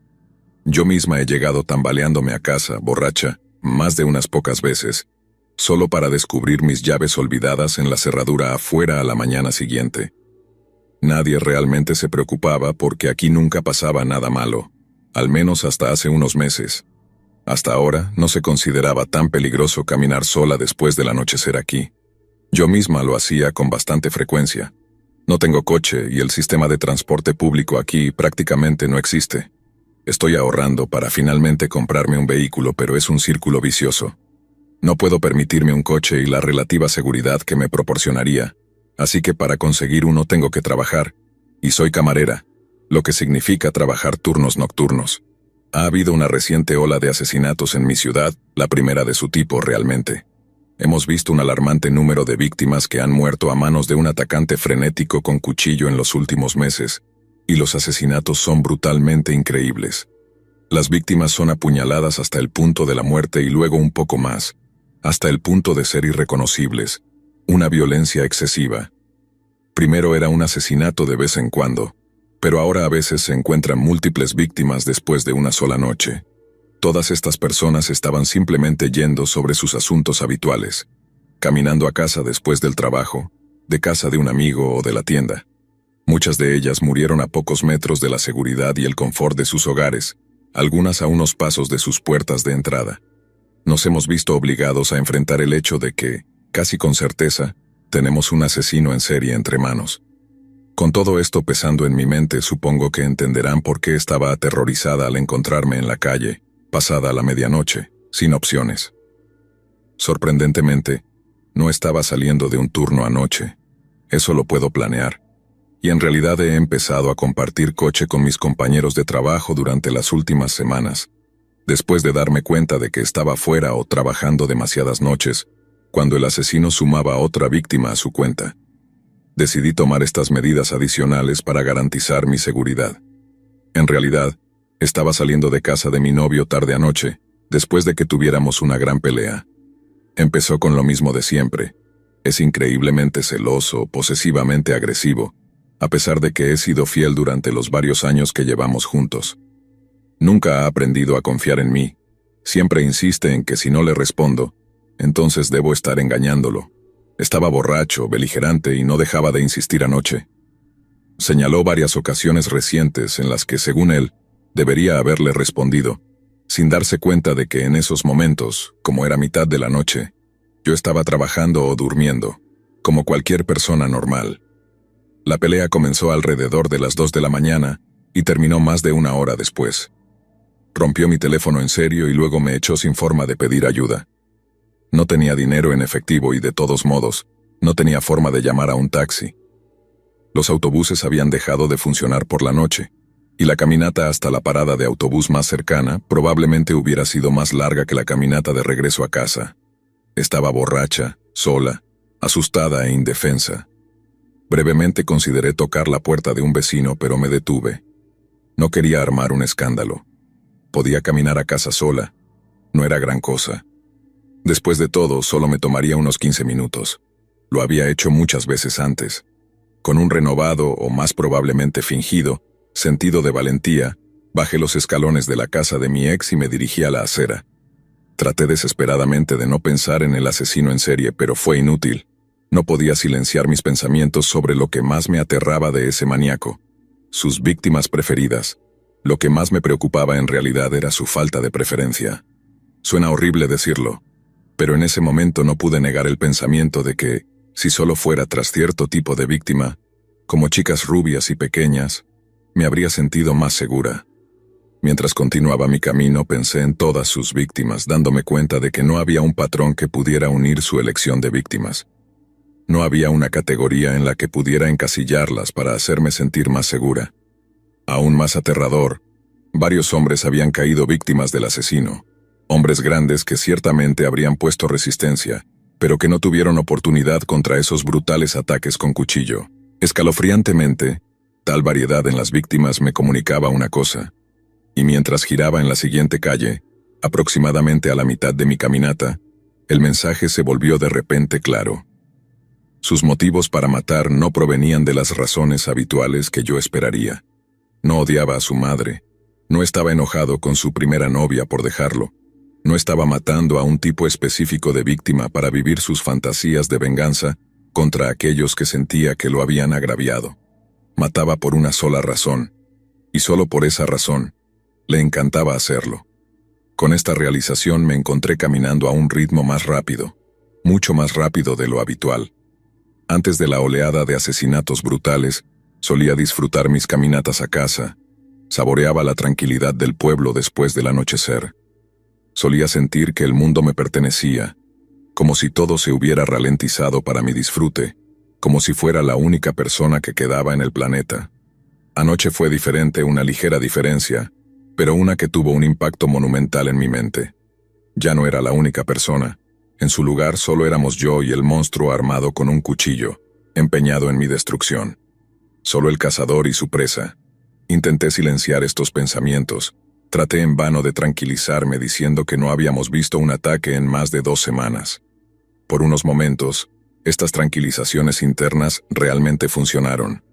Yo misma he llegado tambaleándome a casa, borracha, más de unas pocas veces, solo para descubrir mis llaves olvidadas en la cerradura afuera a la mañana siguiente. Nadie realmente se preocupaba porque aquí nunca pasaba nada malo, al menos hasta hace unos meses. Hasta ahora no se consideraba tan peligroso caminar sola después del anochecer aquí. Yo misma lo hacía con bastante frecuencia. No tengo coche y el sistema de transporte público aquí prácticamente no existe. Estoy ahorrando para finalmente comprarme un vehículo, pero es un círculo vicioso. No puedo permitirme un coche y la relativa seguridad que me proporcionaría, así que para conseguir uno tengo que trabajar, y soy camarera, lo que significa trabajar turnos nocturnos. Ha habido una reciente ola de asesinatos en mi ciudad, la primera de su tipo realmente. Hemos visto un alarmante número de víctimas que han muerto a manos de un atacante frenético con cuchillo en los últimos meses, y los asesinatos son brutalmente increíbles. Las víctimas son apuñaladas hasta el punto de la muerte y luego un poco más, hasta el punto de ser irreconocibles. Una violencia excesiva. Primero era un asesinato de vez en cuando, pero ahora a veces se encuentran múltiples víctimas después de una sola noche. Todas estas personas estaban simplemente yendo sobre sus asuntos habituales, caminando a casa después del trabajo, de casa de un amigo o de la tienda. Muchas de ellas murieron a pocos metros de la seguridad y el confort de sus hogares, algunas a unos pasos de sus puertas de entrada. Nos hemos visto obligados a enfrentar el hecho de que, casi con certeza, tenemos un asesino en serie entre manos. Con todo esto pesando en mi mente, supongo que entenderán por qué estaba aterrorizada al encontrarme en la calle, pasada la medianoche, sin opciones. Sorprendentemente, no estaba saliendo de un turno anoche. Eso lo puedo planear. Y en realidad he empezado a compartir coche con mis compañeros de trabajo durante las últimas semanas, después de darme cuenta de que estaba fuera o trabajando demasiadas noches, cuando el asesino sumaba otra víctima a su cuenta. Decidí tomar estas medidas adicionales para garantizar mi seguridad. En realidad, estaba saliendo de casa de mi novio tarde anoche, después de que tuviéramos una gran pelea. Empezó con lo mismo de siempre. Es increíblemente celoso, posesivamente agresivo, a pesar de que he sido fiel durante los varios años que llevamos juntos. Nunca ha aprendido a confiar en mí. Siempre insiste en que si no le respondo, entonces debo estar engañándolo. Estaba borracho, beligerante y no dejaba de insistir anoche. Señaló varias ocasiones recientes en las que, según él, debería haberle respondido, sin darse cuenta de que en esos momentos, como era mitad de la noche, yo estaba trabajando o durmiendo, como cualquier persona normal. La pelea comenzó alrededor de las 2 de la mañana y terminó más de una hora después. Rompió mi teléfono en serio y luego me echó sin forma de pedir ayuda. No tenía dinero en efectivo y de todos modos, no tenía forma de llamar a un taxi. Los autobuses habían dejado de funcionar por la noche, y la caminata hasta la parada de autobús más cercana probablemente hubiera sido más larga que la caminata de regreso a casa. Estaba borracha, sola, asustada e indefensa. Brevemente consideré tocar la puerta de un vecino, pero me detuve. No quería armar un escándalo. Podía caminar a casa sola. No era gran cosa. Después de todo, solo me tomaría unos 15 minutos. Lo había hecho muchas veces antes. Con un renovado, o más probablemente fingido, sentido de valentía, bajé los escalones de la casa de mi ex y me dirigí a la acera. Traté desesperadamente de no pensar en el asesino en serie, pero fue inútil. No podía silenciar mis pensamientos sobre lo que más me aterraba de ese maníaco, sus víctimas preferidas. Lo que más me preocupaba en realidad era su falta de preferencia. Suena horrible decirlo, pero en ese momento no pude negar el pensamiento de que, si solo fuera tras cierto tipo de víctima, como chicas rubias y pequeñas, me habría sentido más segura. Mientras continuaba mi camino pensé en todas sus víctimas, dándome cuenta de que no había un patrón que pudiera unir su elección de víctimas. No había una categoría en la que pudiera encasillarlas para hacerme sentir más segura. Aún más aterrador, varios hombres habían caído víctimas del asesino. Hombres grandes que ciertamente habrían puesto resistencia, pero que no tuvieron oportunidad contra esos brutales ataques con cuchillo. Escalofriantemente, tal variedad en las víctimas me comunicaba una cosa. Y mientras giraba en la siguiente calle, aproximadamente a la mitad de mi caminata, el mensaje se volvió de repente claro. Sus motivos para matar no provenían de las razones habituales que yo esperaría. No odiaba a su madre, no estaba enojado con su primera novia por dejarlo, no estaba matando a un tipo específico de víctima para vivir sus fantasías de venganza contra aquellos que sentía que lo habían agraviado. Mataba por una sola razón, y solo por esa razón, le encantaba hacerlo. Con esta realización me encontré caminando a un ritmo más rápido, mucho más rápido de lo habitual. Antes de la oleada de asesinatos brutales, solía disfrutar mis caminatas a casa, saboreaba la tranquilidad del pueblo después del anochecer. Solía sentir que el mundo me pertenecía, como si todo se hubiera ralentizado para mi disfrute, como si fuera la única persona que quedaba en el planeta. Anoche fue diferente, una ligera diferencia, pero una que tuvo un impacto monumental en mi mente. Ya no era la única persona. En su lugar solo éramos yo y el monstruo armado con un cuchillo, empeñado en mi destrucción. Solo el cazador y su presa. Intenté silenciar estos pensamientos. Traté en vano de tranquilizarme diciendo que no habíamos visto un ataque en más de 2 semanas. Por unos momentos, estas tranquilizaciones internas realmente funcionaron.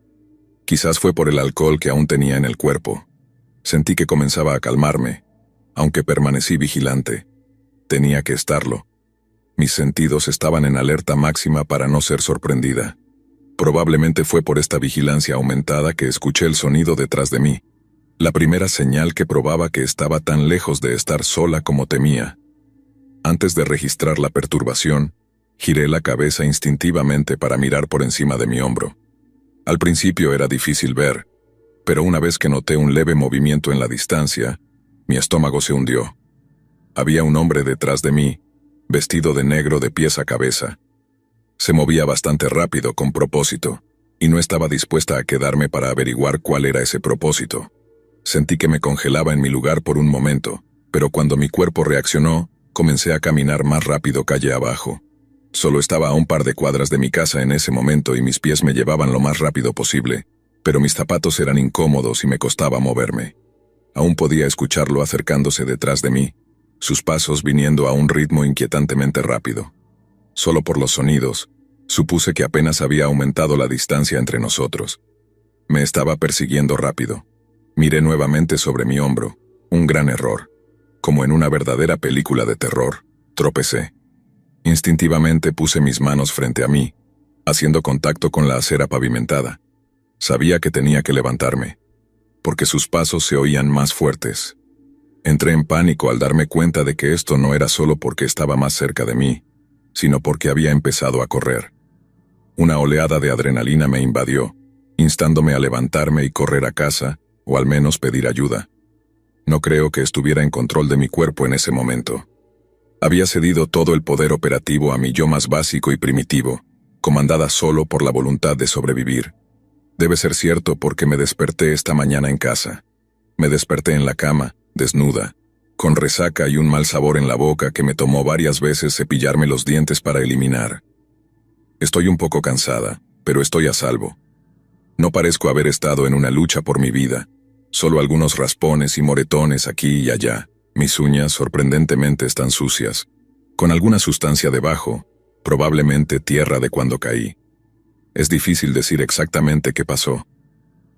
Quizás fue por el alcohol que aún tenía en el cuerpo. Sentí que comenzaba a calmarme, aunque permanecí vigilante. Tenía que estarlo. Mis sentidos estaban en alerta máxima para no ser sorprendida. Probablemente fue por esta vigilancia aumentada que escuché el sonido detrás de mí. La primera señal que probaba que estaba tan lejos de estar sola como temía. Antes de registrar la perturbación, giré la cabeza instintivamente para mirar por encima de mi hombro. Al principio era difícil ver, pero una vez que noté un leve movimiento en la distancia, mi estómago se hundió. Había un hombre detrás de mí, vestido de negro de pies a cabeza. Se movía bastante rápido con propósito, y no estaba dispuesta a quedarme para averiguar cuál era ese propósito. Sentí que me congelaba en mi lugar por un momento, pero cuando mi cuerpo reaccionó, comencé a caminar más rápido calle abajo. Solo estaba a un par de cuadras de mi casa en ese momento y mis pies me llevaban lo más rápido posible, pero mis zapatos eran incómodos y me costaba moverme. Aún podía escucharlo acercándose detrás de mí, sus pasos viniendo a un ritmo inquietantemente rápido. Solo por los sonidos, supuse que apenas había aumentado la distancia entre nosotros. Me estaba persiguiendo rápido. Miré nuevamente sobre mi hombro. Un gran error. Como en una verdadera película de terror, tropecé. Instintivamente puse mis manos frente a mí, haciendo contacto con la acera pavimentada. Sabía que tenía que levantarme, porque sus pasos se oían más fuertes. Entré en pánico al darme cuenta de que esto no era solo porque estaba más cerca de mí, sino porque había empezado a correr. Una oleada de adrenalina me invadió, instándome a levantarme y correr a casa, o al menos pedir ayuda. No creo que estuviera en control de mi cuerpo en ese momento. Había cedido todo el poder operativo a mi yo más básico y primitivo, comandada solo por la voluntad de sobrevivir. Debe ser cierto porque me desperté esta mañana en casa. Me desperté en la cama, desnuda, con resaca y un mal sabor en la boca que me tomó varias veces cepillarme los dientes para eliminar. Estoy un poco cansada, pero estoy a salvo. No parezco haber estado en una lucha por mi vida, solo algunos raspones y moretones aquí y allá. Mis uñas sorprendentemente están sucias, con alguna sustancia debajo, probablemente tierra de cuando caí. Es difícil decir exactamente qué pasó.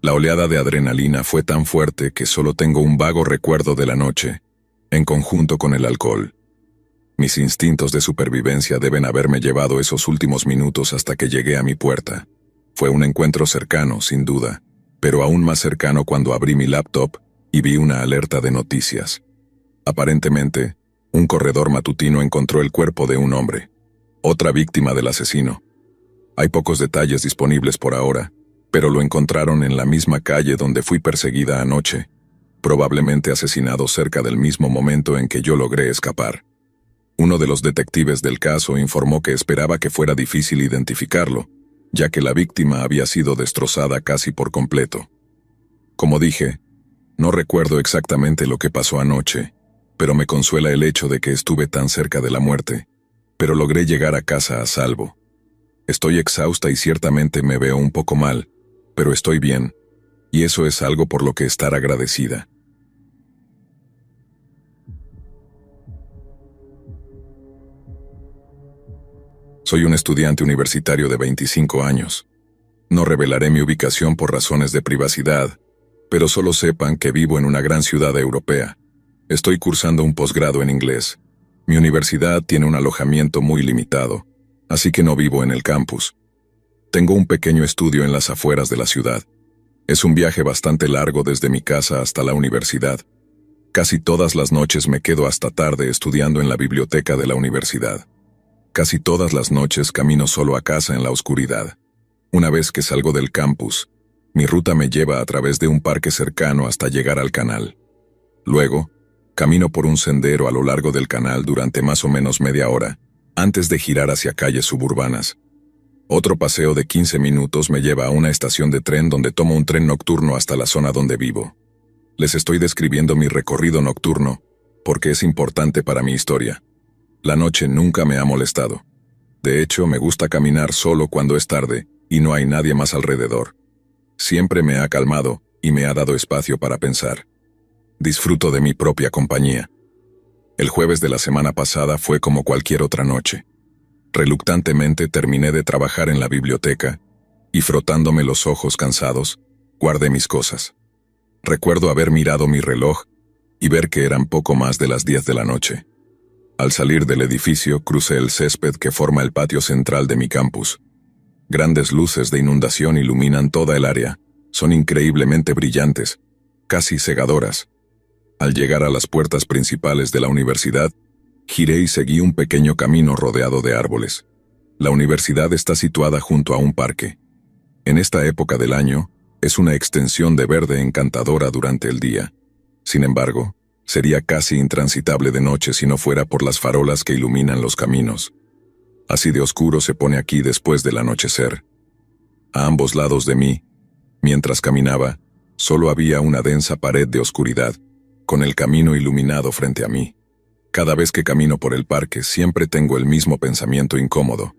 La oleada de adrenalina fue tan fuerte que solo tengo un vago recuerdo de la noche, en conjunto con el alcohol. Mis instintos de supervivencia deben haberme llevado esos últimos minutos hasta que llegué a mi puerta. Fue un encuentro cercano, sin duda, pero aún más cercano cuando abrí mi laptop y vi una alerta de noticias. Aparentemente, un corredor matutino encontró el cuerpo de un hombre, otra víctima del asesino. Hay pocos detalles disponibles por ahora, pero lo encontraron en la misma calle donde fui perseguida anoche, probablemente asesinado cerca del mismo momento en que yo logré escapar. Uno de los detectives del caso informó que esperaba que fuera difícil identificarlo, ya que la víctima había sido destrozada casi por completo. Como dije, no recuerdo exactamente lo que pasó anoche, pero me consuela el hecho de que estuve tan cerca de la muerte, pero logré llegar a casa a salvo. Estoy exhausta y ciertamente me veo un poco mal, pero estoy bien, y eso es algo por lo que estar agradecida. Soy un estudiante universitario de 25 años. No revelaré mi ubicación por razones de privacidad, pero solo sepan que vivo en una gran ciudad europea. Estoy cursando un posgrado en inglés. Mi universidad tiene un alojamiento muy limitado, así que no vivo en el campus. Tengo un pequeño estudio en las afueras de la ciudad. Es un viaje bastante largo desde mi casa hasta la universidad. Casi todas las noches me quedo hasta tarde estudiando en la biblioteca de la universidad. Casi todas las noches camino solo a casa en la oscuridad. Una vez que salgo del campus, mi ruta me lleva a través de un parque cercano hasta llegar al canal. Luego, camino por un sendero a lo largo del canal durante más o menos media hora, antes de girar hacia calles suburbanas. Otro paseo de 15 minutos me lleva a una estación de tren donde tomo un tren nocturno hasta la zona donde vivo. Les estoy describiendo mi recorrido nocturno, porque es importante para mi historia. La noche nunca me ha molestado. De hecho, me gusta caminar solo cuando es tarde y no hay nadie más alrededor. Siempre me ha calmado y me ha dado espacio para pensar. Disfruto de mi propia compañía. El jueves de la semana pasada fue como cualquier otra noche. Reluctantemente terminé de trabajar en la biblioteca y frotándome los ojos cansados, guardé mis cosas. Recuerdo haber mirado mi reloj y ver que eran poco más de las 10 de la noche. Al salir del edificio, crucé el césped que forma el patio central de mi campus. Grandes luces de inundación iluminan toda el área. Son increíblemente brillantes, casi cegadoras. Al llegar a las puertas principales de la universidad, giré y seguí un pequeño camino rodeado de árboles. La universidad está situada junto a un parque. En esta época del año, es una extensión de verde encantadora durante el día. Sin embargo, Sería casi intransitable de noche si no fuera por las farolas que iluminan los caminos. Así de oscuro se pone aquí después del anochecer. A ambos lados de mí, mientras caminaba, solo había una densa pared de oscuridad, con el camino iluminado frente a mí. Cada vez que camino por el parque siempre tengo el mismo pensamiento incómodo.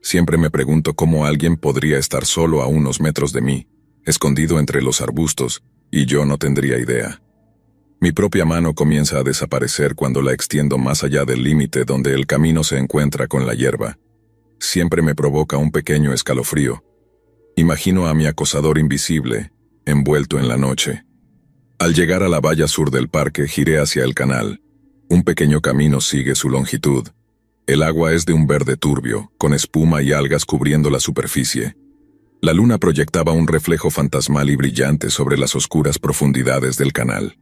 Siempre me pregunto cómo alguien podría estar solo a unos metros de mí, escondido entre los arbustos, y yo no tendría idea. Mi propia mano comienza a desaparecer cuando la extiendo más allá del límite donde el camino se encuentra con la hierba. Siempre me provoca un pequeño escalofrío. Imagino a mi acosador invisible, envuelto en la noche. Al llegar a la valla sur del parque, giré hacia el canal. Un pequeño camino sigue su longitud. El agua es de un verde turbio, con espuma y algas cubriendo la superficie. La luna proyectaba un reflejo fantasmal y brillante sobre las oscuras profundidades del canal.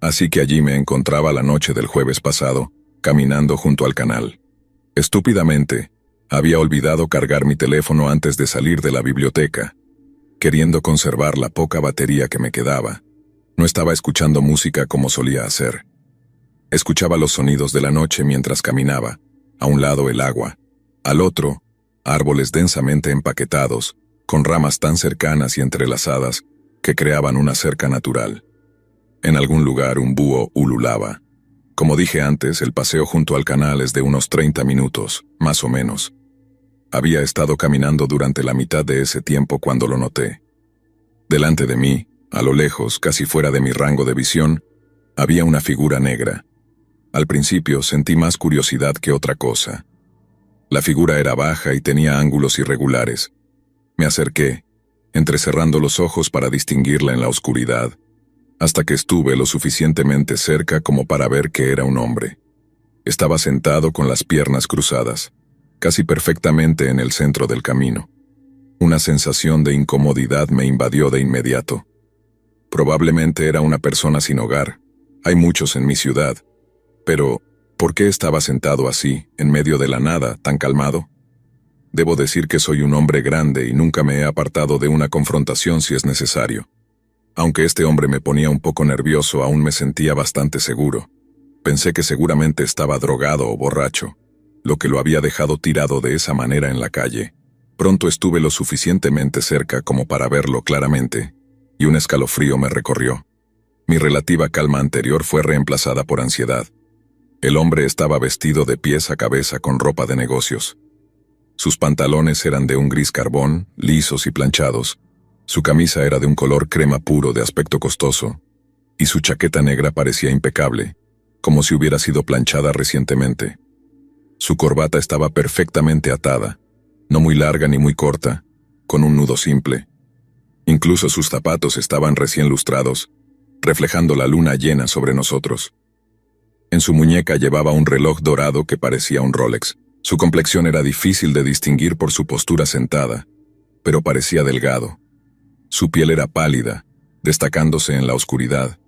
Así que allí me encontraba la noche del jueves pasado, caminando junto al canal. Estúpidamente, había olvidado cargar mi teléfono antes de salir de la biblioteca. Queriendo conservar la poca batería que me quedaba, no estaba escuchando música como solía hacer. Escuchaba los sonidos de la noche mientras caminaba, a un lado el agua, al otro, árboles densamente empaquetados, con ramas tan cercanas y entrelazadas que creaban una cerca natural. En algún lugar un búho ululaba. Como dije antes, el paseo junto al canal es de unos 30 minutos, más o menos. Había estado caminando durante la mitad de ese tiempo cuando lo noté. Delante de mí, a lo lejos, casi fuera de mi rango de visión, había una figura negra. Al principio sentí más curiosidad que otra cosa. La figura era baja y tenía ángulos irregulares. Me acerqué, entrecerrando los ojos para distinguirla en la oscuridad, hasta que estuve lo suficientemente cerca como para ver que era un hombre. Estaba sentado con las piernas cruzadas, casi perfectamente en el centro del camino. Una sensación de incomodidad me invadió de inmediato. Probablemente era una persona sin hogar. Hay muchos en mi ciudad. Pero, ¿por qué estaba sentado así, en medio de la nada, tan calmado? Debo decir que soy un hombre grande y nunca me he apartado de una confrontación si es necesario. Aunque este hombre me ponía un poco nervioso, aún me sentía bastante seguro. Pensé que seguramente estaba drogado o borracho, lo que lo había dejado tirado de esa manera en la calle. Pronto estuve lo suficientemente cerca como para verlo claramente, y un escalofrío me recorrió. Mi relativa calma anterior fue reemplazada por ansiedad. El hombre estaba vestido de pies a cabeza con ropa de negocios. Sus pantalones eran de un gris carbón, lisos y planchados. Su camisa era de un color crema puro de aspecto costoso, y su chaqueta negra parecía impecable, como si hubiera sido planchada recientemente. Su corbata estaba perfectamente atada, no muy larga ni muy corta, con un nudo simple. Incluso sus zapatos estaban recién lustrados, reflejando la luna llena sobre nosotros. En su muñeca llevaba un reloj dorado que parecía un Rolex. Su complexión era difícil de distinguir por su postura sentada, pero parecía delgado. Su piel era pálida, destacándose en la oscuridad.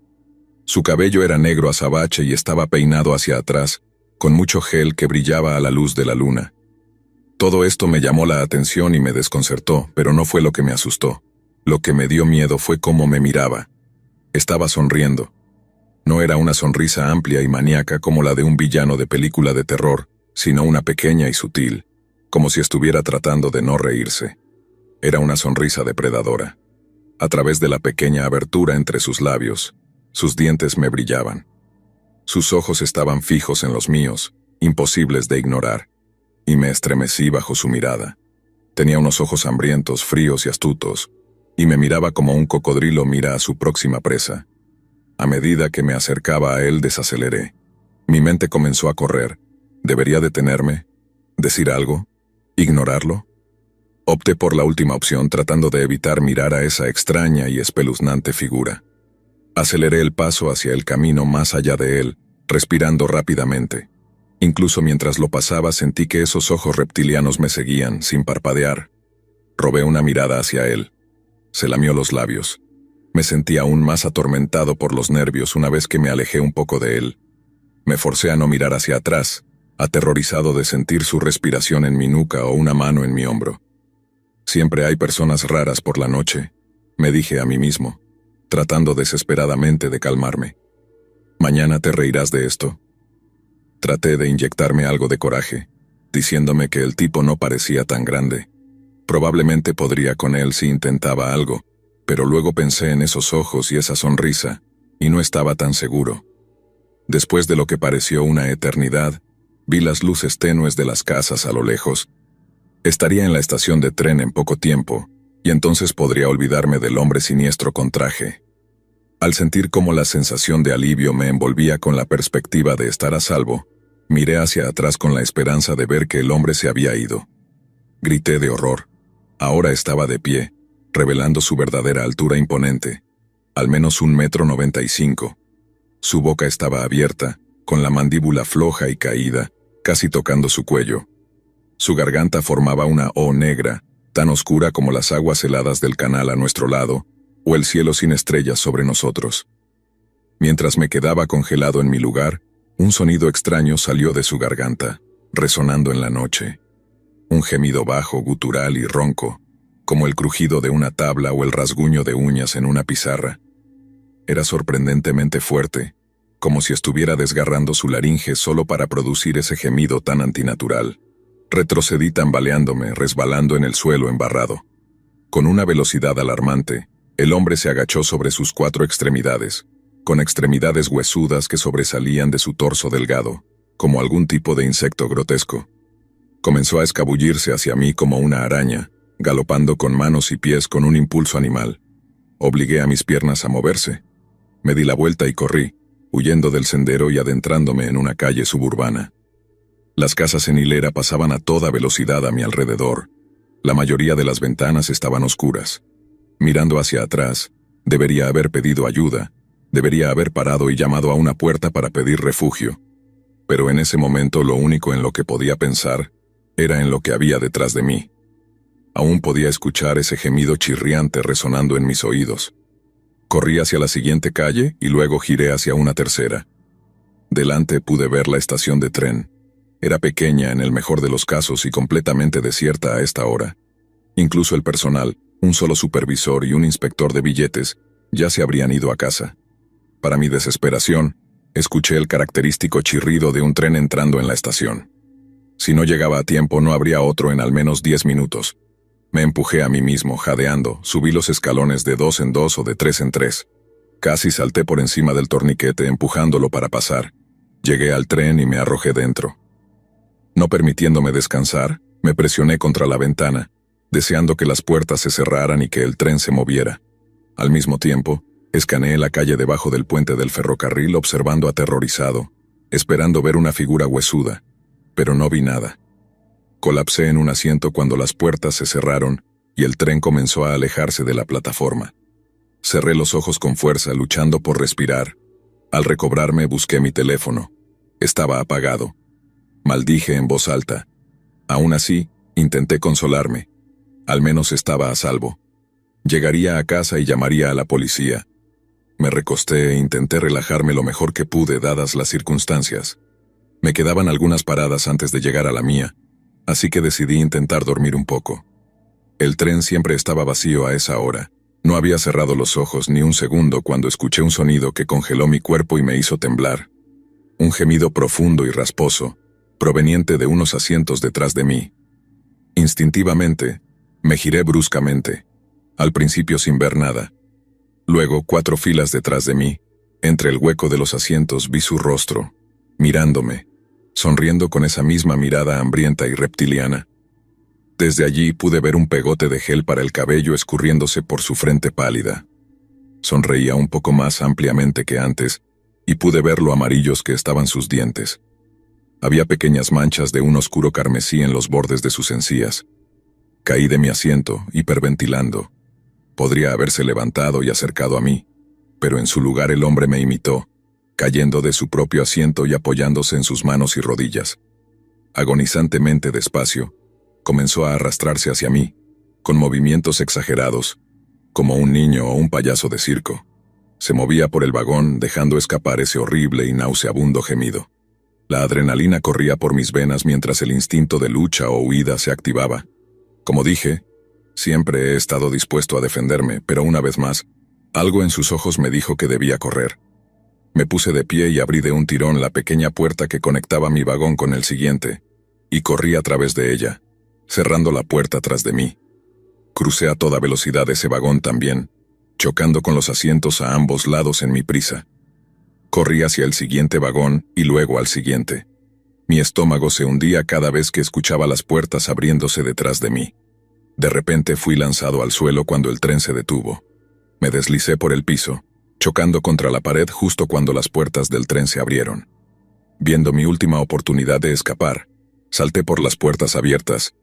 Su cabello era negro azabache y estaba peinado hacia atrás, con mucho gel que brillaba a la luz de la luna. Todo esto me llamó la atención y me desconcertó, pero no fue lo que me asustó. Lo que me dio miedo fue cómo me miraba. Estaba sonriendo. No era una sonrisa amplia y maníaca como la de un villano de película de terror, sino una pequeña y sutil, como si estuviera tratando de no reírse. Era una sonrisa depredadora. A través de la pequeña abertura entre sus labios, sus dientes me brillaban. Sus ojos estaban fijos en los míos, imposibles de ignorar, y me estremecí bajo su mirada. Tenía unos ojos hambrientos, fríos y astutos, y me miraba como un cocodrilo mira a su próxima presa. A medida que me acercaba a él, desaceleré. Mi mente comenzó a correr. ¿Debería detenerme? ¿Decir algo? ¿Ignorarlo? Opté por la última opción, tratando de evitar mirar a esa extraña y espeluznante figura. Aceleré el paso hacia el camino más allá de él, respirando rápidamente. Incluso mientras lo pasaba sentí que esos ojos reptilianos me seguían, sin parpadear. Robé una mirada hacia él. Se lamió los labios. Me sentí aún más atormentado por los nervios una vez que me alejé un poco de él. Me forcé a no mirar hacia atrás, aterrorizado de sentir su respiración en mi nuca o una mano en mi hombro. Siempre hay personas raras por la noche, me dije a mí mismo, tratando desesperadamente de calmarme. Mañana te reirás de esto. Traté de inyectarme algo de coraje, diciéndome que el tipo no parecía tan grande. Probablemente podría con él si intentaba algo, pero luego pensé en esos ojos y esa sonrisa, y no estaba tan seguro. Después de lo que pareció una eternidad, vi las luces tenues de las casas a lo lejos. Estaría en la estación de tren en poco tiempo, y entonces podría olvidarme del hombre siniestro con traje. Al sentir cómo la sensación de alivio me envolvía con la perspectiva de estar a salvo, miré hacia atrás con la esperanza de ver que el hombre se había ido. Grité de horror. Ahora estaba de pie, revelando su verdadera altura imponente, al menos 1,95 m. Su boca estaba abierta, con la mandíbula floja y caída, casi tocando su cuello. Su garganta formaba una O negra, tan oscura como las aguas heladas del canal a nuestro lado, o el cielo sin estrellas sobre nosotros. Mientras me quedaba congelado en mi lugar, un sonido extraño salió de su garganta, resonando en la noche. Un gemido bajo, gutural y ronco, como el crujido de una tabla o el rasguño de uñas en una pizarra. Era sorprendentemente fuerte, como si estuviera desgarrando su laringe solo para producir ese gemido tan antinatural. Retrocedí tambaleándome, resbalando en el suelo embarrado. Con una velocidad alarmante, el hombre se agachó sobre sus 4 extremidades, con extremidades huesudas que sobresalían de su torso delgado, como algún tipo de insecto grotesco. Comenzó a escabullirse hacia mí como una araña, galopando con manos y pies con un impulso animal. Obligué a mis piernas a moverse. Me di la vuelta y corrí, huyendo del sendero y adentrándome en una calle suburbana. Las casas en hilera pasaban a toda velocidad a mi alrededor. La mayoría de las ventanas estaban oscuras. Mirando hacia atrás, debería haber pedido ayuda, debería haber parado y llamado a una puerta para pedir refugio. Pero en ese momento lo único en lo que podía pensar era en lo que había detrás de mí. Aún podía escuchar ese gemido chirriante resonando en mis oídos. Corrí hacia la siguiente calle y luego giré hacia una tercera. Delante pude ver la estación de tren. Era pequeña en el mejor de los casos y completamente desierta a esta hora. Incluso el personal, un solo supervisor y un inspector de billetes, ya se habrían ido a casa. Para mi desesperación, escuché el característico chirrido de un tren entrando en la estación. Si no llegaba a tiempo, no habría otro en al menos 10 minutos. Me empujé a mí mismo, jadeando, subí los escalones de 2 en 2 o de 3 en 3. Casi salté por encima del torniquete empujándolo para pasar. Llegué al tren y me arrojé dentro. No permitiéndome descansar, me presioné contra la ventana, deseando que las puertas se cerraran y que el tren se moviera. Al mismo tiempo, escaneé la calle debajo del puente del ferrocarril observando aterrorizado, esperando ver una figura huesuda, pero no vi nada. Colapsé en un asiento cuando las puertas se cerraron y el tren comenzó a alejarse de la plataforma. Cerré los ojos con fuerza, luchando por respirar. Al recobrarme, busqué mi teléfono. Estaba apagado. Maldije en voz alta. Aún así, intenté consolarme. Al menos estaba a salvo. Llegaría a casa y llamaría a la policía. Me recosté e intenté relajarme lo mejor que pude dadas las circunstancias. Me quedaban algunas paradas antes de llegar a la mía, así que decidí intentar dormir un poco. El tren siempre estaba vacío a esa hora. No había cerrado los ojos ni un segundo cuando escuché un sonido que congeló mi cuerpo y me hizo temblar. Un gemido profundo y rasposo, proveniente de unos asientos detrás de mí. Instintivamente, me giré bruscamente, al principio sin ver nada. Luego, 4 filas detrás de mí, entre el hueco de los asientos vi su rostro, mirándome, sonriendo con esa misma mirada hambrienta y reptiliana. Desde allí pude ver un pegote de gel para el cabello escurriéndose por su frente pálida. Sonreía un poco más ampliamente que antes, y pude ver lo amarillos que estaban sus dientes. Había pequeñas manchas de un oscuro carmesí en los bordes de sus encías. Caí de mi asiento, hiperventilando. Podría haberse levantado y acercado a mí, pero en su lugar el hombre me imitó, cayendo de su propio asiento y apoyándose en sus manos y rodillas. Agonizantemente despacio, comenzó a arrastrarse hacia mí, con movimientos exagerados, como un niño o un payaso de circo. Se movía por el vagón, dejando escapar ese horrible y nauseabundo gemido. La adrenalina corría por mis venas mientras el instinto de lucha o huida se activaba. Como dije, siempre he estado dispuesto a defenderme, pero una vez más, algo en sus ojos me dijo que debía correr. Me puse de pie y abrí de un tirón la pequeña puerta que conectaba mi vagón con el siguiente, y corrí a través de ella, cerrando la puerta tras de mí. Crucé a toda velocidad ese vagón también, chocando con los asientos a ambos lados en mi prisa. Corrí hacia el siguiente vagón y luego al siguiente. Mi estómago se hundía cada vez que escuchaba las puertas abriéndose detrás de mí. De repente fui lanzado al suelo cuando el tren se detuvo. Me deslicé por el piso, chocando contra la pared justo cuando las puertas del tren se abrieron. Viendo mi última oportunidad de escapar, salté por las puertas abiertas,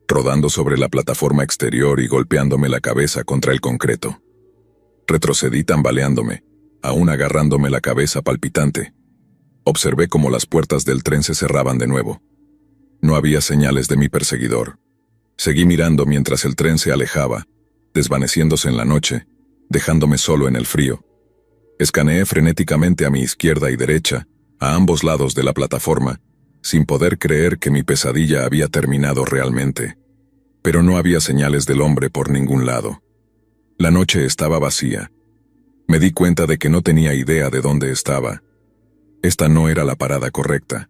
rodando sobre la plataforma exterior y golpeándome la cabeza contra el concreto. Retrocedí tambaleándome, aún agarrándome la cabeza palpitante. Observé cómo las puertas del tren se cerraban de nuevo. No había señales de mi perseguidor. Seguí mirando mientras el tren se alejaba, desvaneciéndose en la noche, dejándome solo en el frío. Escaneé frenéticamente a mi izquierda y derecha, a ambos lados de la plataforma, sin poder creer que mi pesadilla había terminado realmente. Pero no había señales del hombre por ningún lado. La noche estaba vacía. Me di cuenta de que no tenía idea de dónde estaba. Esta no era la parada correcta.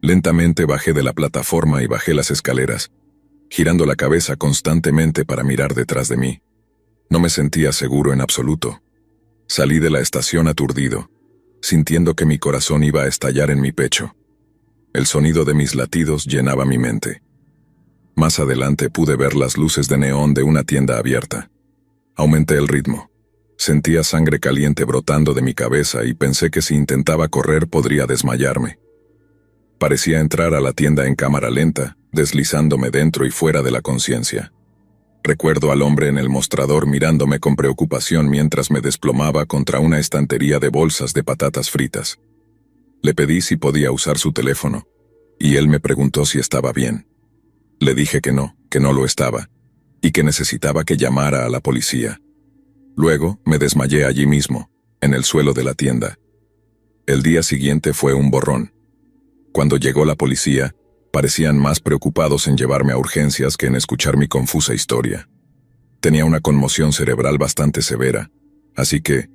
Lentamente bajé de la plataforma y bajé las escaleras, girando la cabeza constantemente para mirar detrás de mí. No me sentía seguro en absoluto. Salí de la estación aturdido, sintiendo que mi corazón iba a estallar en mi pecho. El sonido de mis latidos llenaba mi mente. Más adelante pude ver las luces de neón de una tienda abierta. Aumenté el ritmo. Sentía sangre caliente brotando de mi cabeza y pensé que si intentaba correr podría desmayarme. Parecía entrar a la tienda en cámara lenta, deslizándome dentro y fuera de la conciencia. Recuerdo al hombre en el mostrador mirándome con preocupación mientras me desplomaba contra una estantería de bolsas de patatas fritas. Le pedí si podía usar su teléfono, y él me preguntó si estaba bien. Le dije que no lo estaba, y que necesitaba que llamara a la policía. Luego me desmayé allí mismo, en el suelo de la tienda. El día siguiente fue un borrón. Cuando llegó la policía, parecían más preocupados en llevarme a urgencias que en escuchar mi confusa historia. Tenía una conmoción cerebral bastante severa, así que,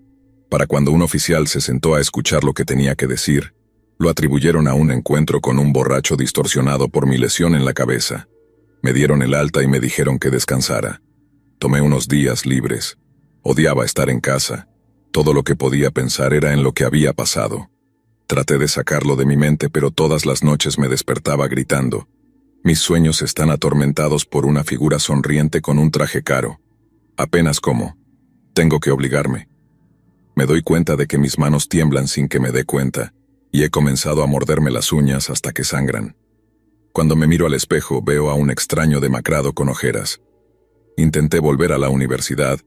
para cuando un oficial se sentó a escuchar lo que tenía que decir, lo atribuyeron a un encuentro con un borracho distorsionado por mi lesión en la cabeza. Me dieron el alta y me dijeron que descansara. Tomé unos días libres. Odiaba estar en casa. Todo lo que podía pensar era en lo que había pasado. Traté de sacarlo de mi mente, pero todas las noches me despertaba gritando. Mis sueños están atormentados por una figura sonriente con un traje caro. Apenas como. Tengo que obligarme. Me doy cuenta de que mis manos tiemblan sin que me dé cuenta, y he comenzado a morderme las uñas hasta que sangran. Cuando me miro al espejo, veo a un extraño demacrado con ojeras. Intenté volver a la universidad,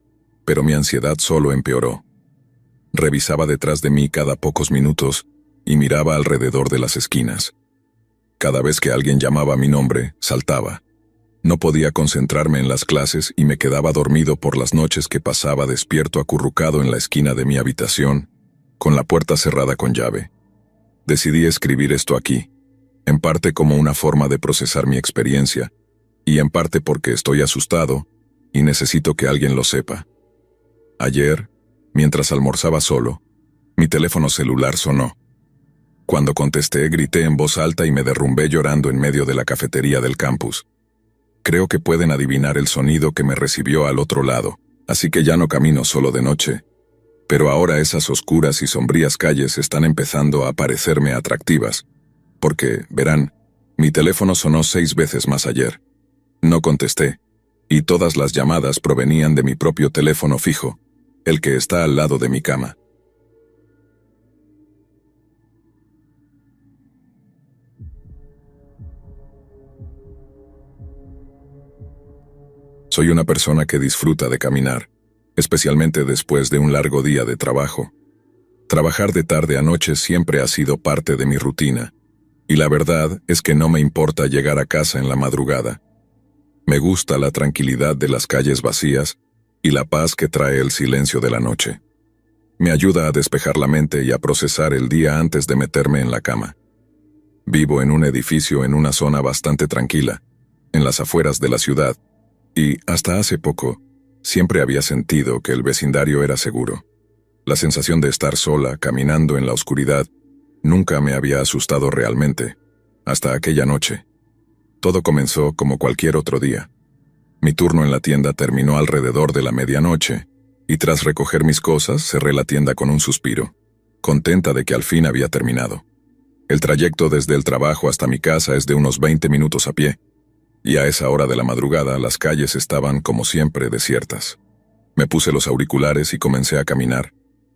pero mi ansiedad solo empeoró. Revisaba detrás de mí cada pocos minutos y miraba alrededor de las esquinas. Cada vez que alguien llamaba mi nombre, saltaba. No podía concentrarme en las clases y me quedaba dormido por las noches que pasaba despierto acurrucado en la esquina de mi habitación, con la puerta cerrada con llave. Decidí escribir esto aquí, en parte como una forma de procesar mi experiencia, y en parte porque estoy asustado y necesito que alguien lo sepa. Ayer, mientras almorzaba solo, mi teléfono celular sonó. Cuando contesté, grité en voz alta y me derrumbé llorando en medio de la cafetería del campus. Creo que pueden adivinar el sonido que me recibió al otro lado, así que ya no camino solo de noche. Pero ahora esas oscuras y sombrías calles están empezando a parecerme atractivas, porque, verán, mi teléfono sonó 6 veces más ayer. No contesté, y todas las llamadas provenían de mi propio teléfono fijo, el que está al lado de mi cama. Soy una persona que disfruta de caminar, especialmente después de un largo día de trabajo. Trabajar de tarde a noche siempre ha sido parte de mi rutina, y la verdad es que no me importa llegar a casa en la madrugada. Me gusta la tranquilidad de las calles vacías y la paz que trae el silencio de la noche. Me ayuda a despejar la mente y a procesar el día antes de meterme en la cama. Vivo en un edificio en una zona bastante tranquila, en las afueras de la ciudad, y, hasta hace poco, siempre había sentido que el vecindario era seguro. La sensación de estar sola, caminando en la oscuridad, nunca me había asustado realmente, hasta aquella noche. Todo comenzó como cualquier otro día. Mi turno en la tienda terminó alrededor de la medianoche, y tras recoger mis cosas cerré la tienda con un suspiro, contenta de que al fin había terminado. El trayecto desde el trabajo hasta mi casa es de unos 20 minutos a pie, y a esa hora de la madrugada las calles estaban, como siempre, desiertas. Me puse los auriculares y comencé a caminar,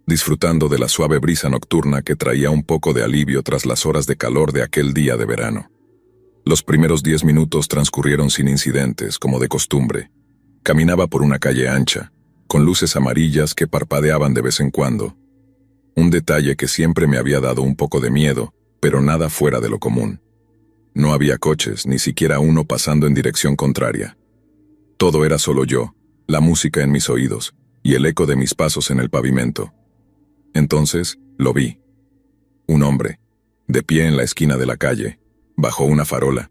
disfrutando de la suave brisa nocturna que traía un poco de alivio tras las horas de calor de aquel día de verano. Los primeros 10 minutos transcurrieron sin incidentes, como de costumbre. Caminaba por una calle ancha, con luces amarillas que parpadeaban de vez en cuando. Un detalle que siempre me había dado un poco de miedo, pero nada fuera de lo común. No había coches, ni siquiera uno pasando en dirección contraria. Todo era solo yo, la música en mis oídos, y el eco de mis pasos en el pavimento. Entonces, lo vi. Un hombre, de pie en la esquina de la calle, bajo una farola.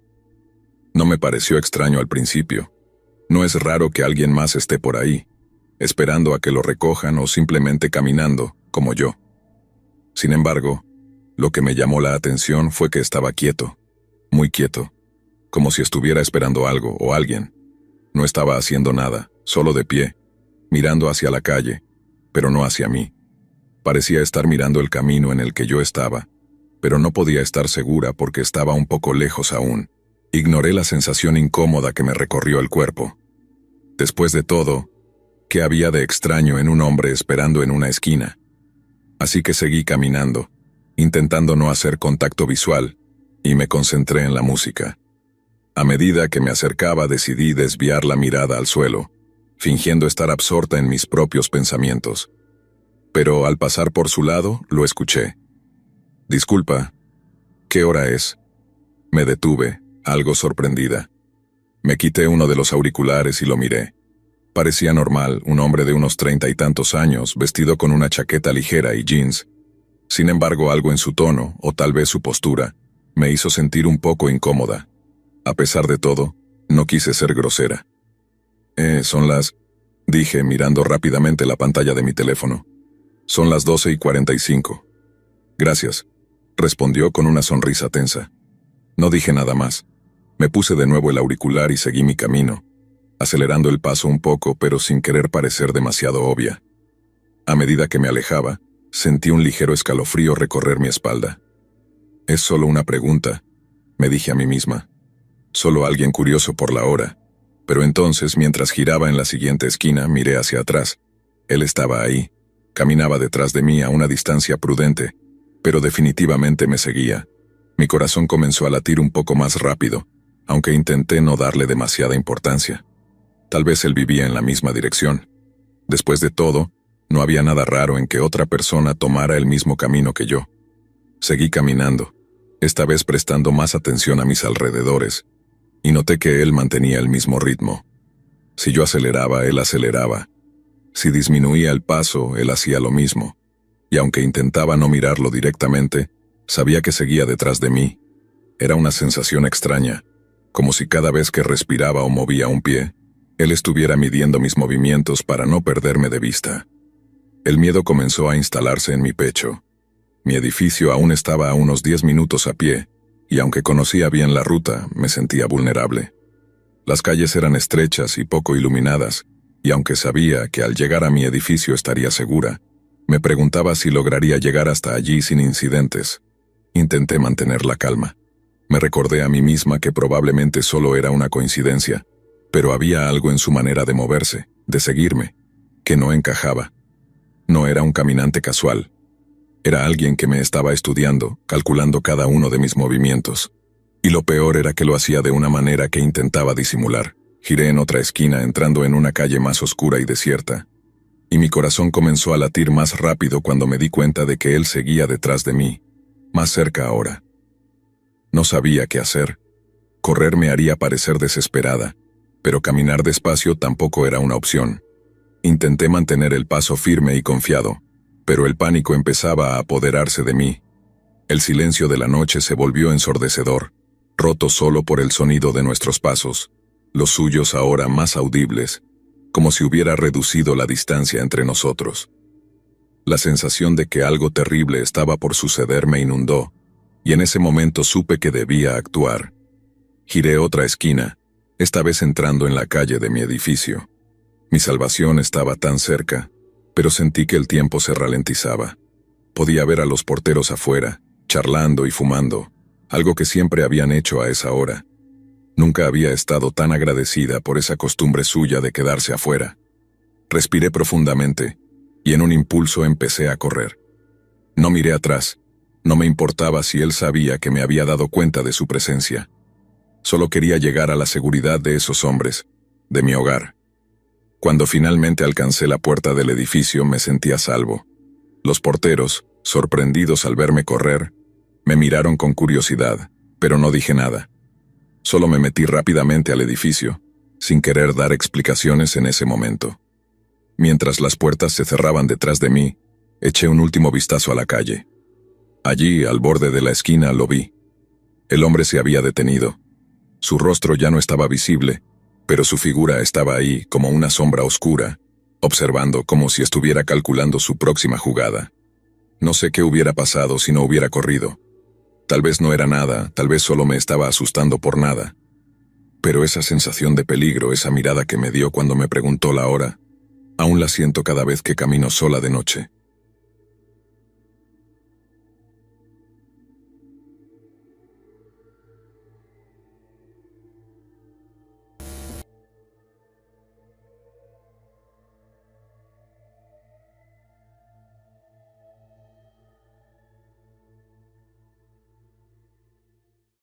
No me pareció extraño al principio. No es raro que alguien más esté por ahí, esperando a que lo recojan o simplemente caminando, como yo. Sin embargo, lo que me llamó la atención fue que estaba quieto, muy quieto, como si estuviera esperando algo o alguien. No estaba haciendo nada, solo de pie, mirando hacia la calle, pero no hacia mí. Parecía estar mirando el camino en el que yo estaba, pero no podía estar segura porque estaba un poco lejos aún. Ignoré la sensación incómoda que me recorrió el cuerpo. Después de todo, ¿qué había de extraño en un hombre esperando en una esquina? Así que seguí caminando, intentando no hacer contacto visual, y me concentré en la música. A medida que me acercaba decidí desviar la mirada al suelo, fingiendo estar absorta en mis propios pensamientos. Pero al pasar por su lado, lo escuché. «Disculpa, ¿qué hora es?» Me detuve, algo sorprendida. Me quité uno de los auriculares y lo miré. Parecía normal, un hombre de unos 30 y tantos años, vestido con una chaqueta ligera y jeans. Sin embargo, algo en su tono, o tal vez su postura, me hizo sentir un poco incómoda. A pesar de todo, no quise ser grosera. Son las... dije mirando rápidamente la pantalla de mi teléfono. Son las 12:45. Gracias, respondió con una sonrisa tensa. No dije nada más. Me puse de nuevo el auricular y seguí mi camino, acelerando el paso un poco pero sin querer parecer demasiado obvia. A medida que me alejaba, sentí un ligero escalofrío recorrer mi espalda. Es solo una pregunta, me dije a mí misma. Solo alguien curioso por la hora. Pero entonces, mientras giraba en la siguiente esquina, miré hacia atrás. Él estaba ahí. Caminaba detrás de mí a una distancia prudente, pero definitivamente me seguía. Mi corazón comenzó a latir un poco más rápido, aunque intenté no darle demasiada importancia. Tal vez él vivía en la misma dirección. Después de todo, no había nada raro en que otra persona tomara el mismo camino que yo. Seguí caminando, esta vez prestando más atención a mis alrededores, y noté que él mantenía el mismo ritmo. Si yo aceleraba, él aceleraba. Si disminuía el paso, él hacía lo mismo. Y aunque intentaba no mirarlo directamente, sabía que seguía detrás de mí. Era una sensación extraña, como si cada vez que respiraba o movía un pie, él estuviera midiendo mis movimientos para no perderme de vista. El miedo comenzó a instalarse en mi pecho. Mi edificio aún estaba a unos 10 minutos a pie, y aunque conocía bien la ruta, me sentía vulnerable. Las calles eran estrechas y poco iluminadas, y aunque sabía que al llegar a mi edificio estaría segura, me preguntaba si lograría llegar hasta allí sin incidentes. Intenté mantener la calma. Me recordé a mí misma que probablemente solo era una coincidencia, pero había algo en su manera de moverse, de seguirme, que no encajaba. No era un caminante casual. Era alguien que me estaba estudiando, calculando cada uno de mis movimientos. Y lo peor era que lo hacía de una manera que intentaba disimular. Giré en otra esquina entrando en una calle más oscura y desierta. Y mi corazón comenzó a latir más rápido cuando me di cuenta de que él seguía detrás de mí, más cerca ahora. No sabía qué hacer. Correr me haría parecer desesperada, pero caminar despacio tampoco era una opción. Intenté mantener el paso firme y confiado, pero el pánico empezaba a apoderarse de mí. El silencio de la noche se volvió ensordecedor, roto solo por el sonido de nuestros pasos, los suyos ahora más audibles, como si hubiera reducido la distancia entre nosotros. La sensación de que algo terrible estaba por suceder me inundó, y en ese momento supe que debía actuar. Giré otra esquina, esta vez entrando en la calle de mi edificio. Mi salvación estaba tan cerca, pero sentí que el tiempo se ralentizaba. Podía ver a los porteros afuera, charlando y fumando, algo que siempre habían hecho a esa hora. Nunca había estado tan agradecida por esa costumbre suya de quedarse afuera. Respiré profundamente, y en un impulso empecé a correr. No miré atrás, no me importaba si él sabía que me había dado cuenta de su presencia. Solo quería llegar a la seguridad de esos hombres, de mi hogar. Cuando finalmente alcancé la puerta del edificio me sentí a salvo. Los porteros, sorprendidos al verme correr, me miraron con curiosidad, pero no dije nada. Solo me metí rápidamente al edificio, sin querer dar explicaciones en ese momento. Mientras las puertas se cerraban detrás de mí, eché un último vistazo a la calle. Allí, al borde de la esquina, lo vi. El hombre se había detenido. Su rostro ya no estaba visible, pero su figura estaba ahí como una sombra oscura, observando como si estuviera calculando su próxima jugada. No sé qué hubiera pasado si no hubiera corrido. Tal vez no era nada, tal vez solo me estaba asustando por nada. Pero esa sensación de peligro, esa mirada que me dio cuando me preguntó la hora, aún la siento cada vez que camino sola de noche.